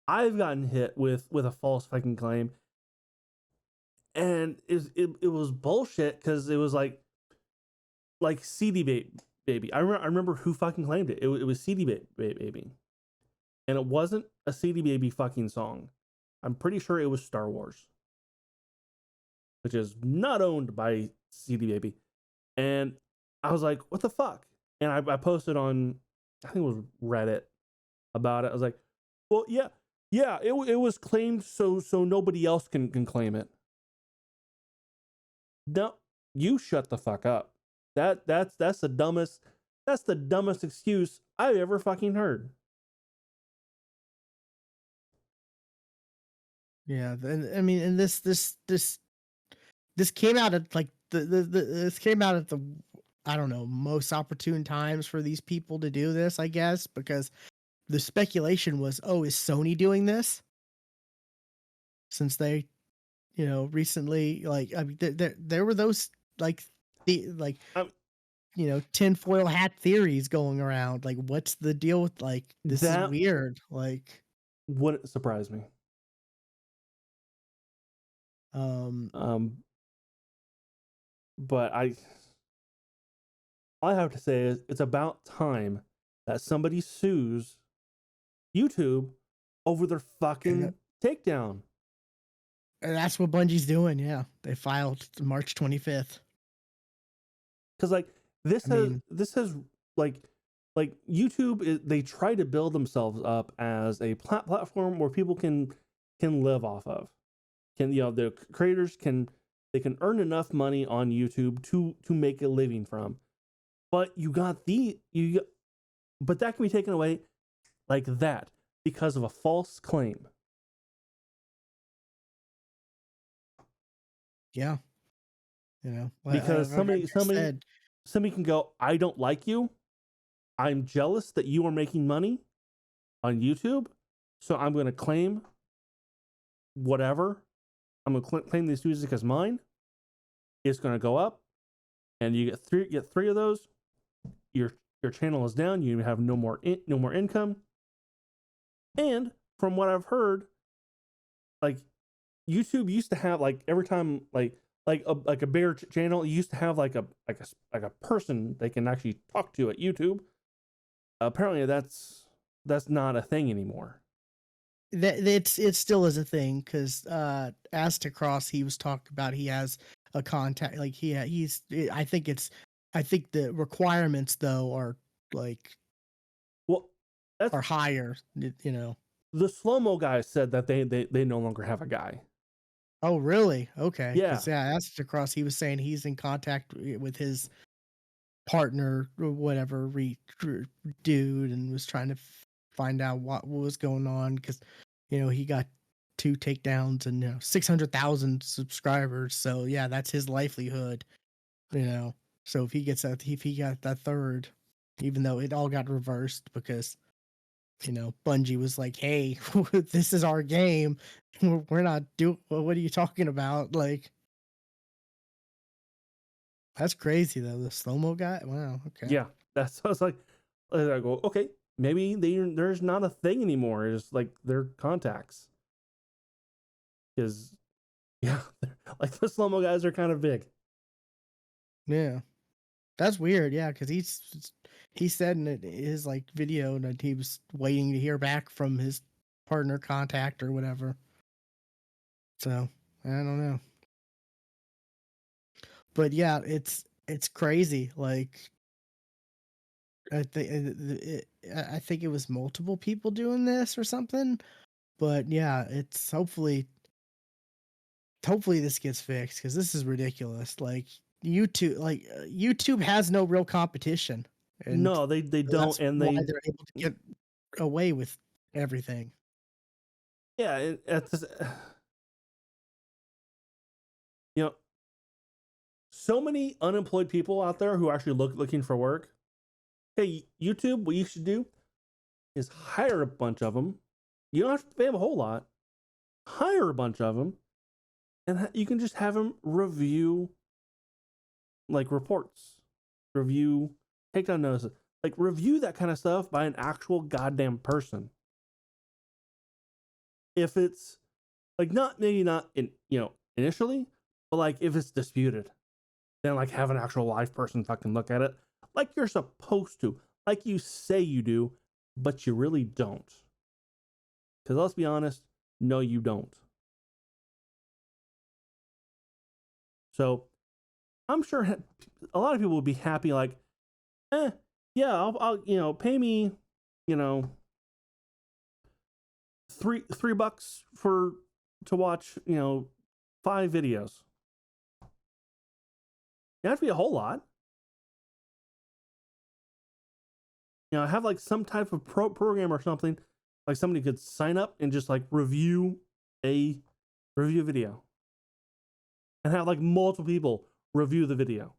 I've gotten hit with a false fucking claim, and it was bullshit because it was like baby. I remember who fucking claimed it. It was baby, and it wasn't a CD baby fucking song. I'm pretty sure it was Star Wars, which is not owned by CD baby. And I was like, what the fuck? And I posted on, I think it was Reddit about it. I was like, well, yeah, it was claimed so nobody else can claim it. No, you shut the fuck up. That's the dumbest excuse I've ever fucking heard. yeah, and I mean, and this came out at like this came out at the I don't know, most opportune times for these people to do this, I guess, because the speculation was, oh, is Sony doing this? Since they, recently, like, I mean, there were those like the like Um, tinfoil hat theories going around. Like, what's the deal with like this is that weird. Like, wouldn't surprise me. um, Um, but all I have to say is it's about time that somebody sues YouTube over their and fucking takedown. that's what Bungie's doing. Yeah, they filed March 25th. Because like I mean, this has like YouTube they try to build themselves up as a platform where people can live off of. Can the creators can they can earn enough money on YouTube to make a living from. But but that can be taken away like that because of a false claim. yeah, Because like I said, somebody can go, I don't like you. I'm jealous that you are making money on YouTube, so I'm going to claim whatever. I'm going to claim this music as mine. It's going to go up, and you get three of those. Your channel is down. You have no more income. And from what I've heard, like YouTube used to have like every time like a bigger channel, you used to have like a person they can actually talk to at YouTube. Apparently, that's not a thing anymore. that it still is a thing because as to Cross, he was talked about. He has a contact, like he's. I think the requirements though are like Well, that's are higher. You know. the slow mo guy said that they no longer have a guy. Oh, really? Okay. Yeah. Because yeah, as to Cross, he was saying he's in contact with his partner or whatever dude, and was trying to find out what was going on because he got 2 takedowns and 600,000 subscribers. So yeah, that's his livelihood. So if he got that third, even though it all got reversed because Bungie was like, hey, this is our game. We're not doing. What are you talking about? Like, that's crazy though. The slow mo guy. Wow. Okay. Yeah. That's I was like I go, okay, maybe there's not a thing anymore. It's like their contacts. Because yeah, like the slow mo guys are kind of big. Yeah. That's weird, yeah, because he said in his like video that he was waiting to hear back from his partner contact or whatever. So I don't know, but yeah, it's crazy. Like I think it was multiple people doing this or something. But yeah, it's hopefully this gets fixed because this is ridiculous. Like YouTube has no real competition, and No, they don't, that's and why they they're able to get away with everything. yeah, it's you know so many unemployed people out there who are actually looking for work. Hey, YouTube, what you should do is hire a bunch of them You don't have to pay them a whole lot. Hire a bunch of them, and you can just have them review like reports, review takedown notices, like review that kind of stuff by an actual goddamn person. If it's like maybe not in initially, but like if it's disputed, then like have an actual live person fucking look at it, like you're supposed to, like you say you do, but you really don't. Because let's be honest, no, you don't. So I'm sure a lot of people would be happy, like, yeah, I'll pay me, $3 to watch, 5 videos. It have to be a whole lot. Have like some type of program or something, like somebody could sign up and just like review a video, and have like multiple people review the video.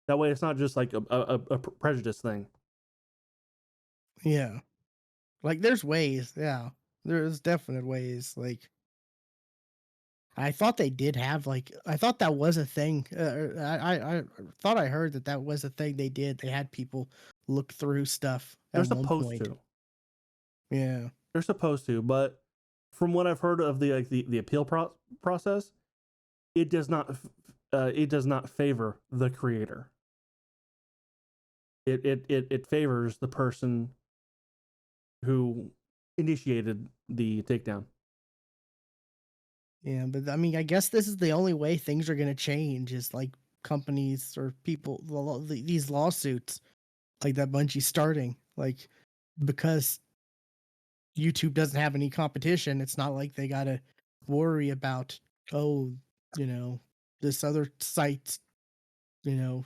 That way, it's not just like a prejudice thing. Yeah. Like there's ways, yeah. There's definite ways. Like I thought they did have like I thought that was a thing. I thought I heard that was a thing they did. They had people look through stuff They're at one supposed point. to. Yeah. They're supposed to, but from what I've heard of the appeal process, it does not favor the creator. It favors the person who initiated the takedown. Yeah, but I mean, I guess this is the only way things are going to change is like companies or people these lawsuits like that Bungie's starting, like because YouTube doesn't have any competition. It's not like they got to worry about, oh, this other site, you know,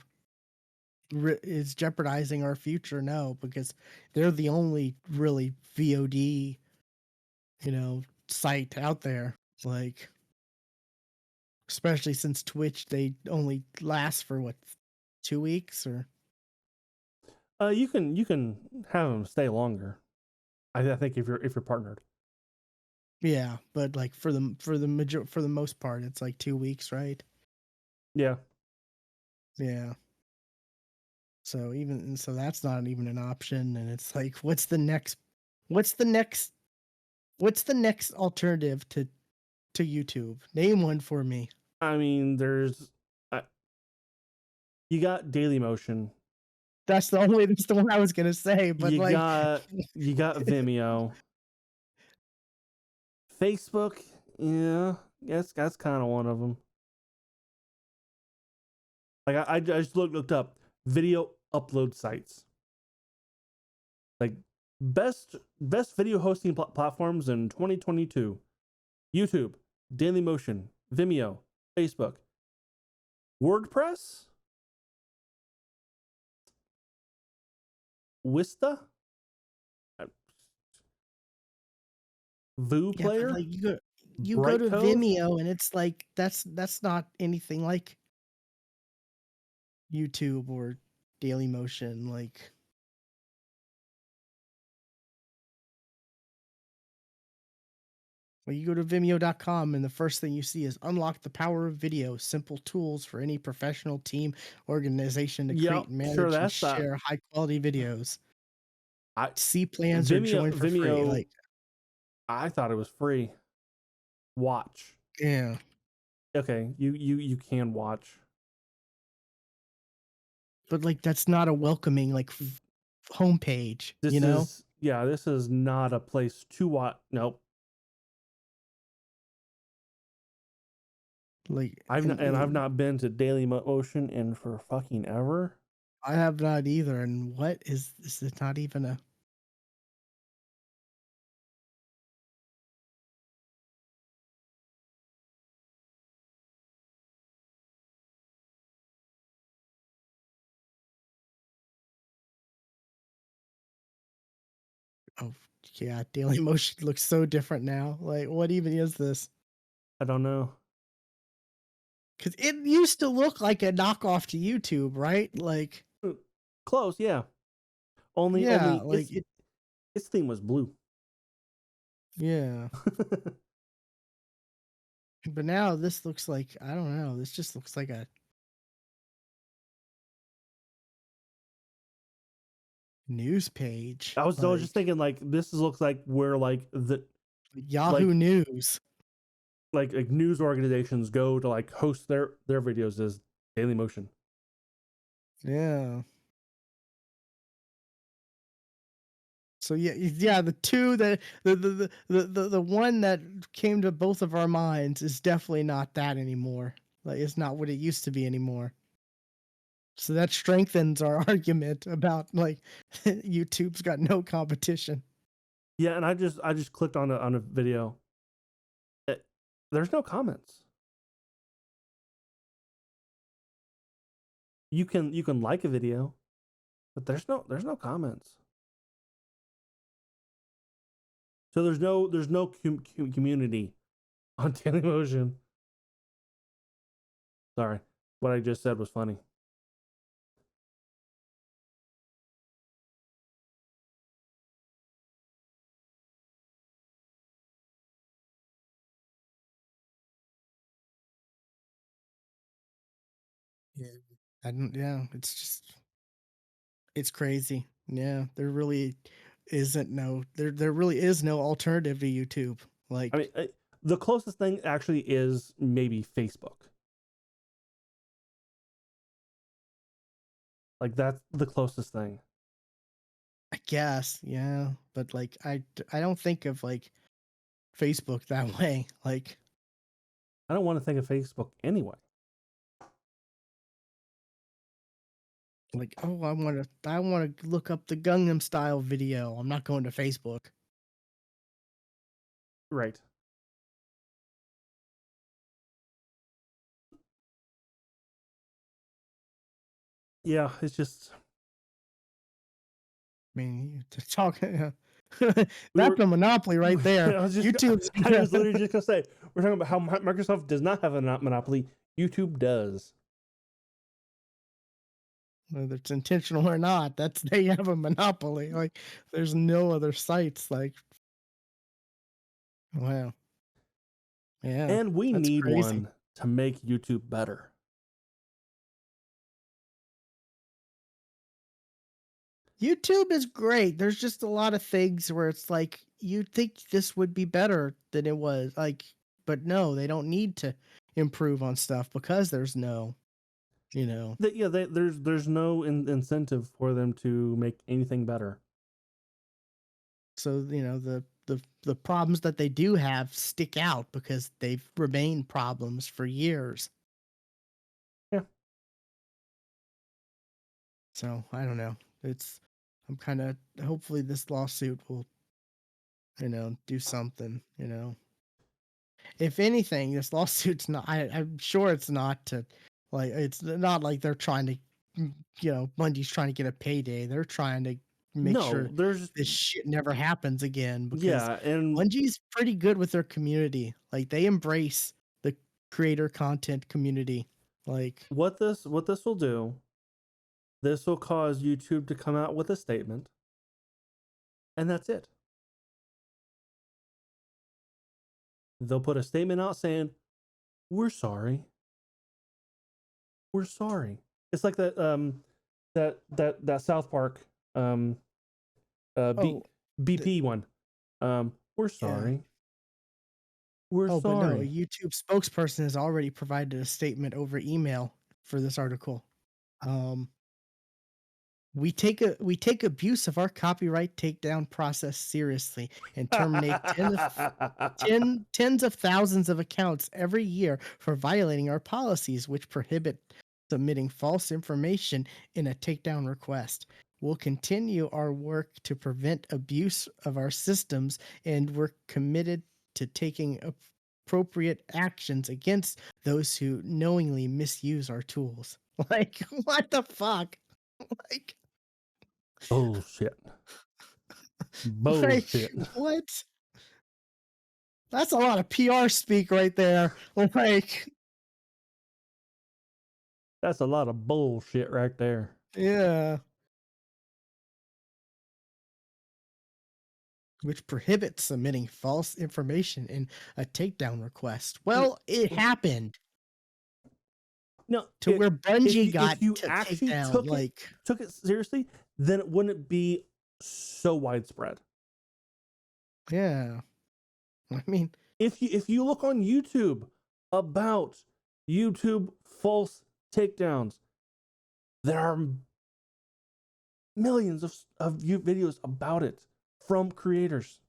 is jeopardizing our future. No, because they're the only really VOD, site out there. Like, especially since Twitch, they only last for what, 2 weeks or. You can have them stay longer. I think if you're partnered. Yeah, but like for the most part, it's like 2 weeks, right? Yeah. Yeah. So that's not even an option, and it's like, what's the next alternative to YouTube? Name one for me. I mean, you got Daily Motion. That's the one I was gonna say, but You like, got Vimeo. Facebook, yeah, that's kind of one of them. Like I just looked up video upload sites. Like best video hosting platforms in 2022: YouTube, Dailymotion, Vimeo, Facebook, WordPress, Wista, Voo yeah, but Player, like you go to Brightcove. Vimeo, and it's like that's not anything like YouTube or Dailymotion. Like, well, you go to Vimeo.com, and the first thing you see is unlock the power of video, simple tools for any professional team organization to Yep, create, sure, manage, and that's that. share high quality videos. I See plans or join for free. Vimeo. Like, I thought it was free. Watch. yeah, Okay, you can watch. but like that's not a welcoming like homepage. This is not a place to watch. Nope. Like, I've not been to Daily Motion in for fucking ever. I have not either. And what is this? Is not even a. Oh yeah, Daily Motion looks so different now. Like, what even is this? I don't know. Because it used to look like a knockoff to YouTube, right? Like, Close, yeah. yeah, Only like its theme was blue. Yeah. But now this looks like, I don't know, this just looks like a news page. I was just thinking like looks like where like the Yahoo like News. like news organizations go to like host their videos as Daily Motion. Yeah. So yeah, the two that the one that came to both of our minds is definitely not that anymore. Like it's not what it used to be anymore. So that strengthens our argument about like YouTube's got no competition. Yeah, and I just clicked on a video. It, there's no comments. You can like a video, but there's no comments. So there's no community on Daily Motion. Sorry, what I just said was funny. Yeah. I don't, yeah, it's just it's crazy. Yeah, there really is no alternative to YouTube. I mean, Like the closest thing actually is maybe Facebook. Like that's the closest thing. I guess, yeah, but like I don't think of like Facebook that way. I don't want to think of Facebook anyway. Like oh, I want to look up the Gangnam Style video. I'm not going to Facebook. Right. Yeah, it's just I mean, to talk we that's were. a monopoly right there. I was just. YouTube's I was literally just gonna say we're talking about how Microsoft does not have a monopoly. YouTube does. whether it's intentional or not, that's they have a monopoly. Like there's no other sites like wow. Yeah, And we that's need crazy. one to make YouTube better. YouTube is great. There's just a lot of things where it's like you'd think this would be better than it was. Like, but no, they don't need to improve on stuff because there's no, you know. That yeah, there's no incentive for them to make anything better. So, the problems that they do have stick out because they've remained problems for years. Yeah. So, I don't know. I'm kind of hopefully this lawsuit will, do something, If anything, this lawsuit's not I'm sure it's not to like it's not like they're trying to Bungie's trying to get a payday. They're trying to make No, sure there's this shit never happens again because yeah, and Bungie's pretty good with their community. Like they embrace the creator content community. Like what this will do, this will cause YouTube to come out with a statement, and that's it. They'll put a statement out saying, "We're sorry. We're sorry." It's like that South Park um oh BP one. We're yeah. sorry. We're Oh, but no, a sorry. YouTube spokesperson has already provided a statement over email for this article. Um we take abuse of our copyright takedown process seriously and terminate tens of thousands of accounts every year for violating our policies, which prohibit submitting false information in a takedown request. We'll continue our work to prevent abuse of our systems, and we're committed to taking appropriate actions against those who knowingly misuse our tools. Like, what the fuck? Like, Bullshit. like Bullshit. what? That's a lot of PR speak right there. Like, That's a lot of bullshit right there. yeah. which prohibits submitting false information in a takedown request. Mm, Well, it mm. happened No, to where Bungie if got you to take actually down, like, took it seriously, then it wouldn't be so widespread. yeah. I mean, If you look on YouTube about YouTube false takedowns, there are millions of videos about it from creators.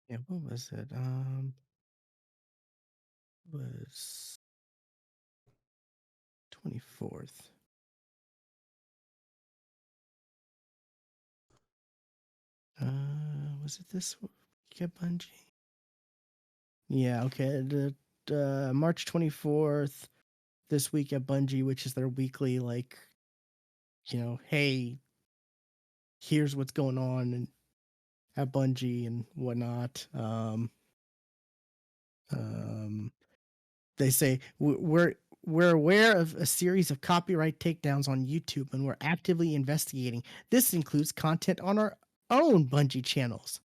yeah, what was it? Was 24th. Was it this week at Bungie? Yeah, okay. The March 24th, this week at Bungie, which is their weekly, like, hey, here's what's going on and at Bungie and whatnot. Um, they say we're aware of a series of copyright takedowns on YouTube and we're actively investigating. This includes content on our own Bungie channels.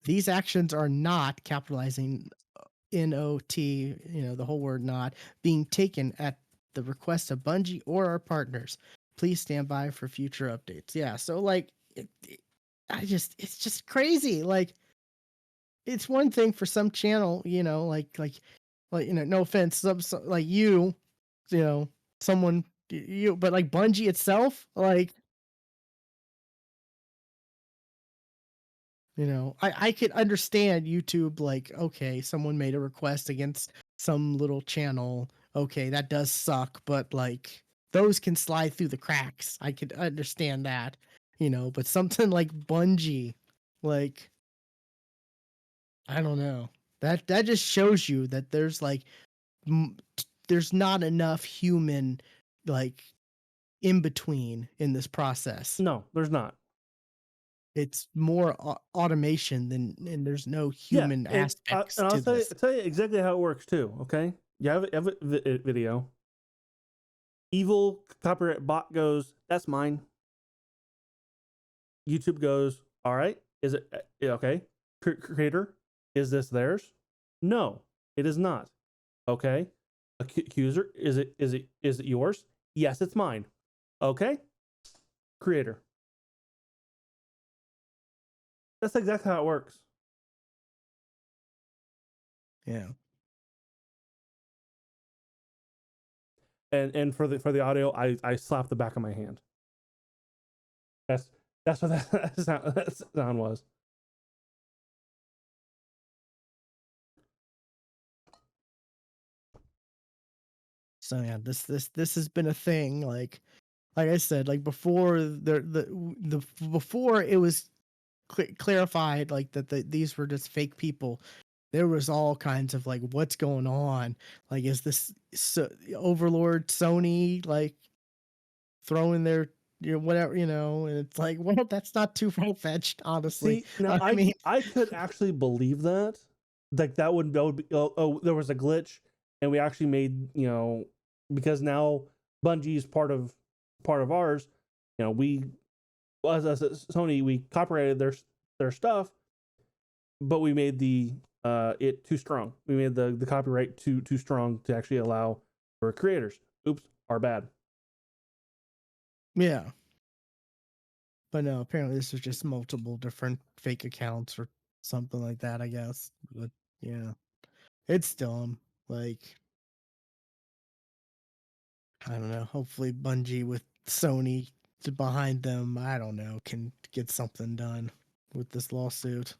These actions are not capitalizing NOT, the whole word not, being taken at the request of Bungie or our partners. Please stand by for future updates. Yeah, so like it's just crazy. Like it's one thing for some channel, no offense, like you know, someone but like Bungie itself, like I could understand YouTube, like, okay, someone made a request against some little channel. Okay, that does suck, but like those can slide through the cracks. I could understand that, but something like Bungie, like, I don't know. That just shows you that there's like there's not enough human like in between in this process. No, there's not. It's more automation than, and there's no Yeah, human and aspects I'll to this. tell you exactly how it works too. Okay, you have a video. Evil copyright bot goes, "That's mine." YouTube goes, "All right, is it okay?" Creator, is this theirs? No, it is not. Okay. Accuser, is it yours? Yes, it's mine. Okay. Creator. That's exactly how it works. Yeah. And for the audio, I slapped the back of my hand. That's that's what that sound was. So yeah, this has been a thing. Like I said, like before the before it was clarified, like that these were just fake people. There was all kinds of like, what's going on? Like, is this Overlord Sony like throwing their whatever, and it's like, well, that's not too far fetched, honestly. See, now I mean, I could actually believe that. Like that would be there was a glitch and we actually made, because now Bungie's part of ours, we as Sony, we copyrighted their stuff, but we made the it too strong. We made the copyright too strong to actually allow for creators. Oops, our bad. yeah. But no, apparently this was just multiple different fake accounts or something like that, I guess. But yeah, it's dumb. Like, I don't know. Hopefully, Bungie with Sony behind them, I don't know, can get something done with this lawsuit.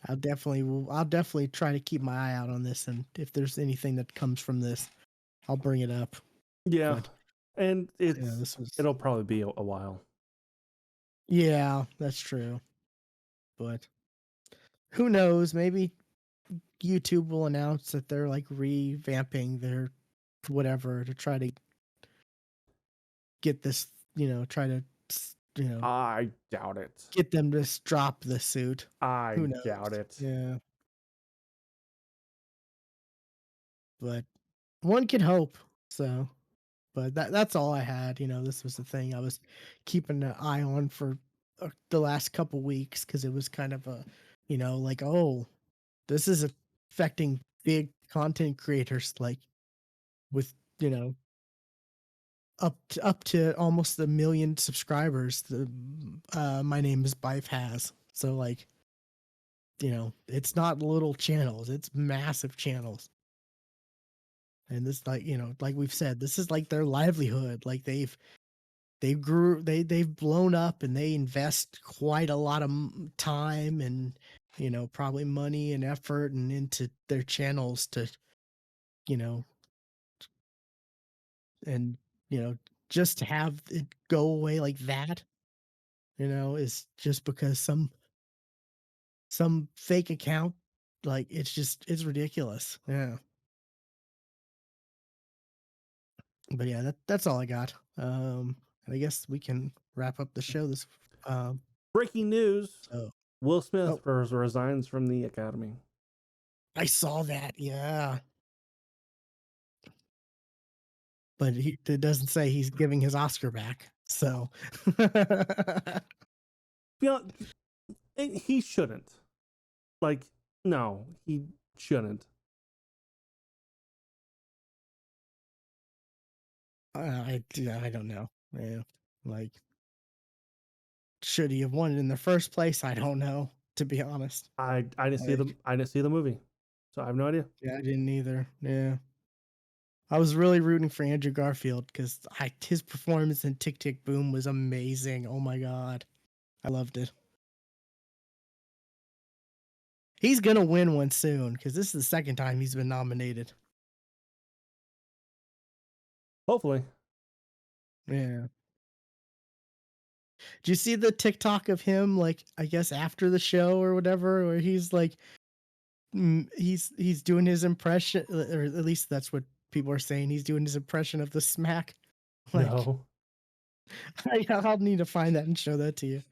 I'll definitely try to keep my eye out on this, and if there's anything that comes from this, I'll bring it up. Yeah, But and yeah, this was it'll probably be a while. yeah, that's true. But who knows? Maybe YouTube will announce that they're like revamping their whatever to try to get this, try to, I doubt it. get them to drop the suit. I Who knows? doubt it. Yeah, but one can hope. So But that's all I had. This was the thing I was keeping an eye on for the last couple weeks because it was kind of a, like, oh, this is affecting big content creators, like with up to almost 1 million subscribers. The My Name is Bife has. So like, it's not little channels; it's massive channels. And this, like, like we've said, this is like their livelihood. Like they've blown up, and they invest quite a lot of time and probably money and effort and into their channels to you know and just to have it go away like that, is just because some fake account, like, it's ridiculous. Yeah. But yeah, that's all I got. I guess we can wrap up the show this um Breaking news: so Will oh, Smith resigns from the Academy. I saw that. Yeah. But it doesn't say he's giving his Oscar back. So Yeah, he shouldn't. Like, no, he shouldn't. I don't know. Yeah. Like, should he have won it in the first place? I don't know, to be honest. Like, I didn't see the movie, so I have no idea. yeah, I didn't either. Yeah. I was really rooting for Andrew Garfield because his performance in Tick Tick Boom was amazing. Oh my god. I loved it. He's gonna win one soon because this is the second time he's been nominated. Hopefully. Yeah. Do you see the TikTok of him, like, I guess after the show or whatever, where he's like, he's doing his impression, or at least that's what people are saying. He's doing his impression of the smack. Like, No. I'll need to find that and show that to you,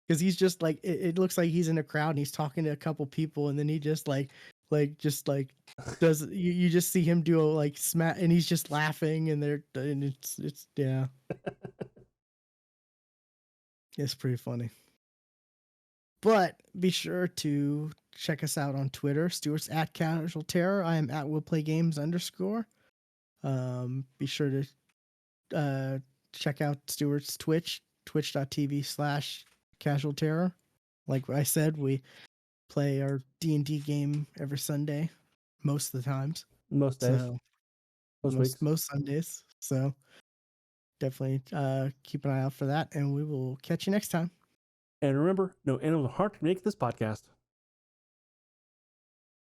because he's just like, it looks like he's in a crowd and he's talking to a couple people, and then he just just like does you just see him do a like smack, and he's just laughing, and it's yeah, it's pretty funny. But be sure to check us out on Twitter. Stuart's at Casual Terror. I am at Will Play Games _. Be sure to check out Stuart's Twitch, twitch.tv/Casual Terror. Like I said, we play our D&D game every Sunday, most of the times. Most days. So Most weeks. most Sundays. So definitely keep an eye out for that, and we will catch you next time. And remember, no animals are harmed to make this podcast.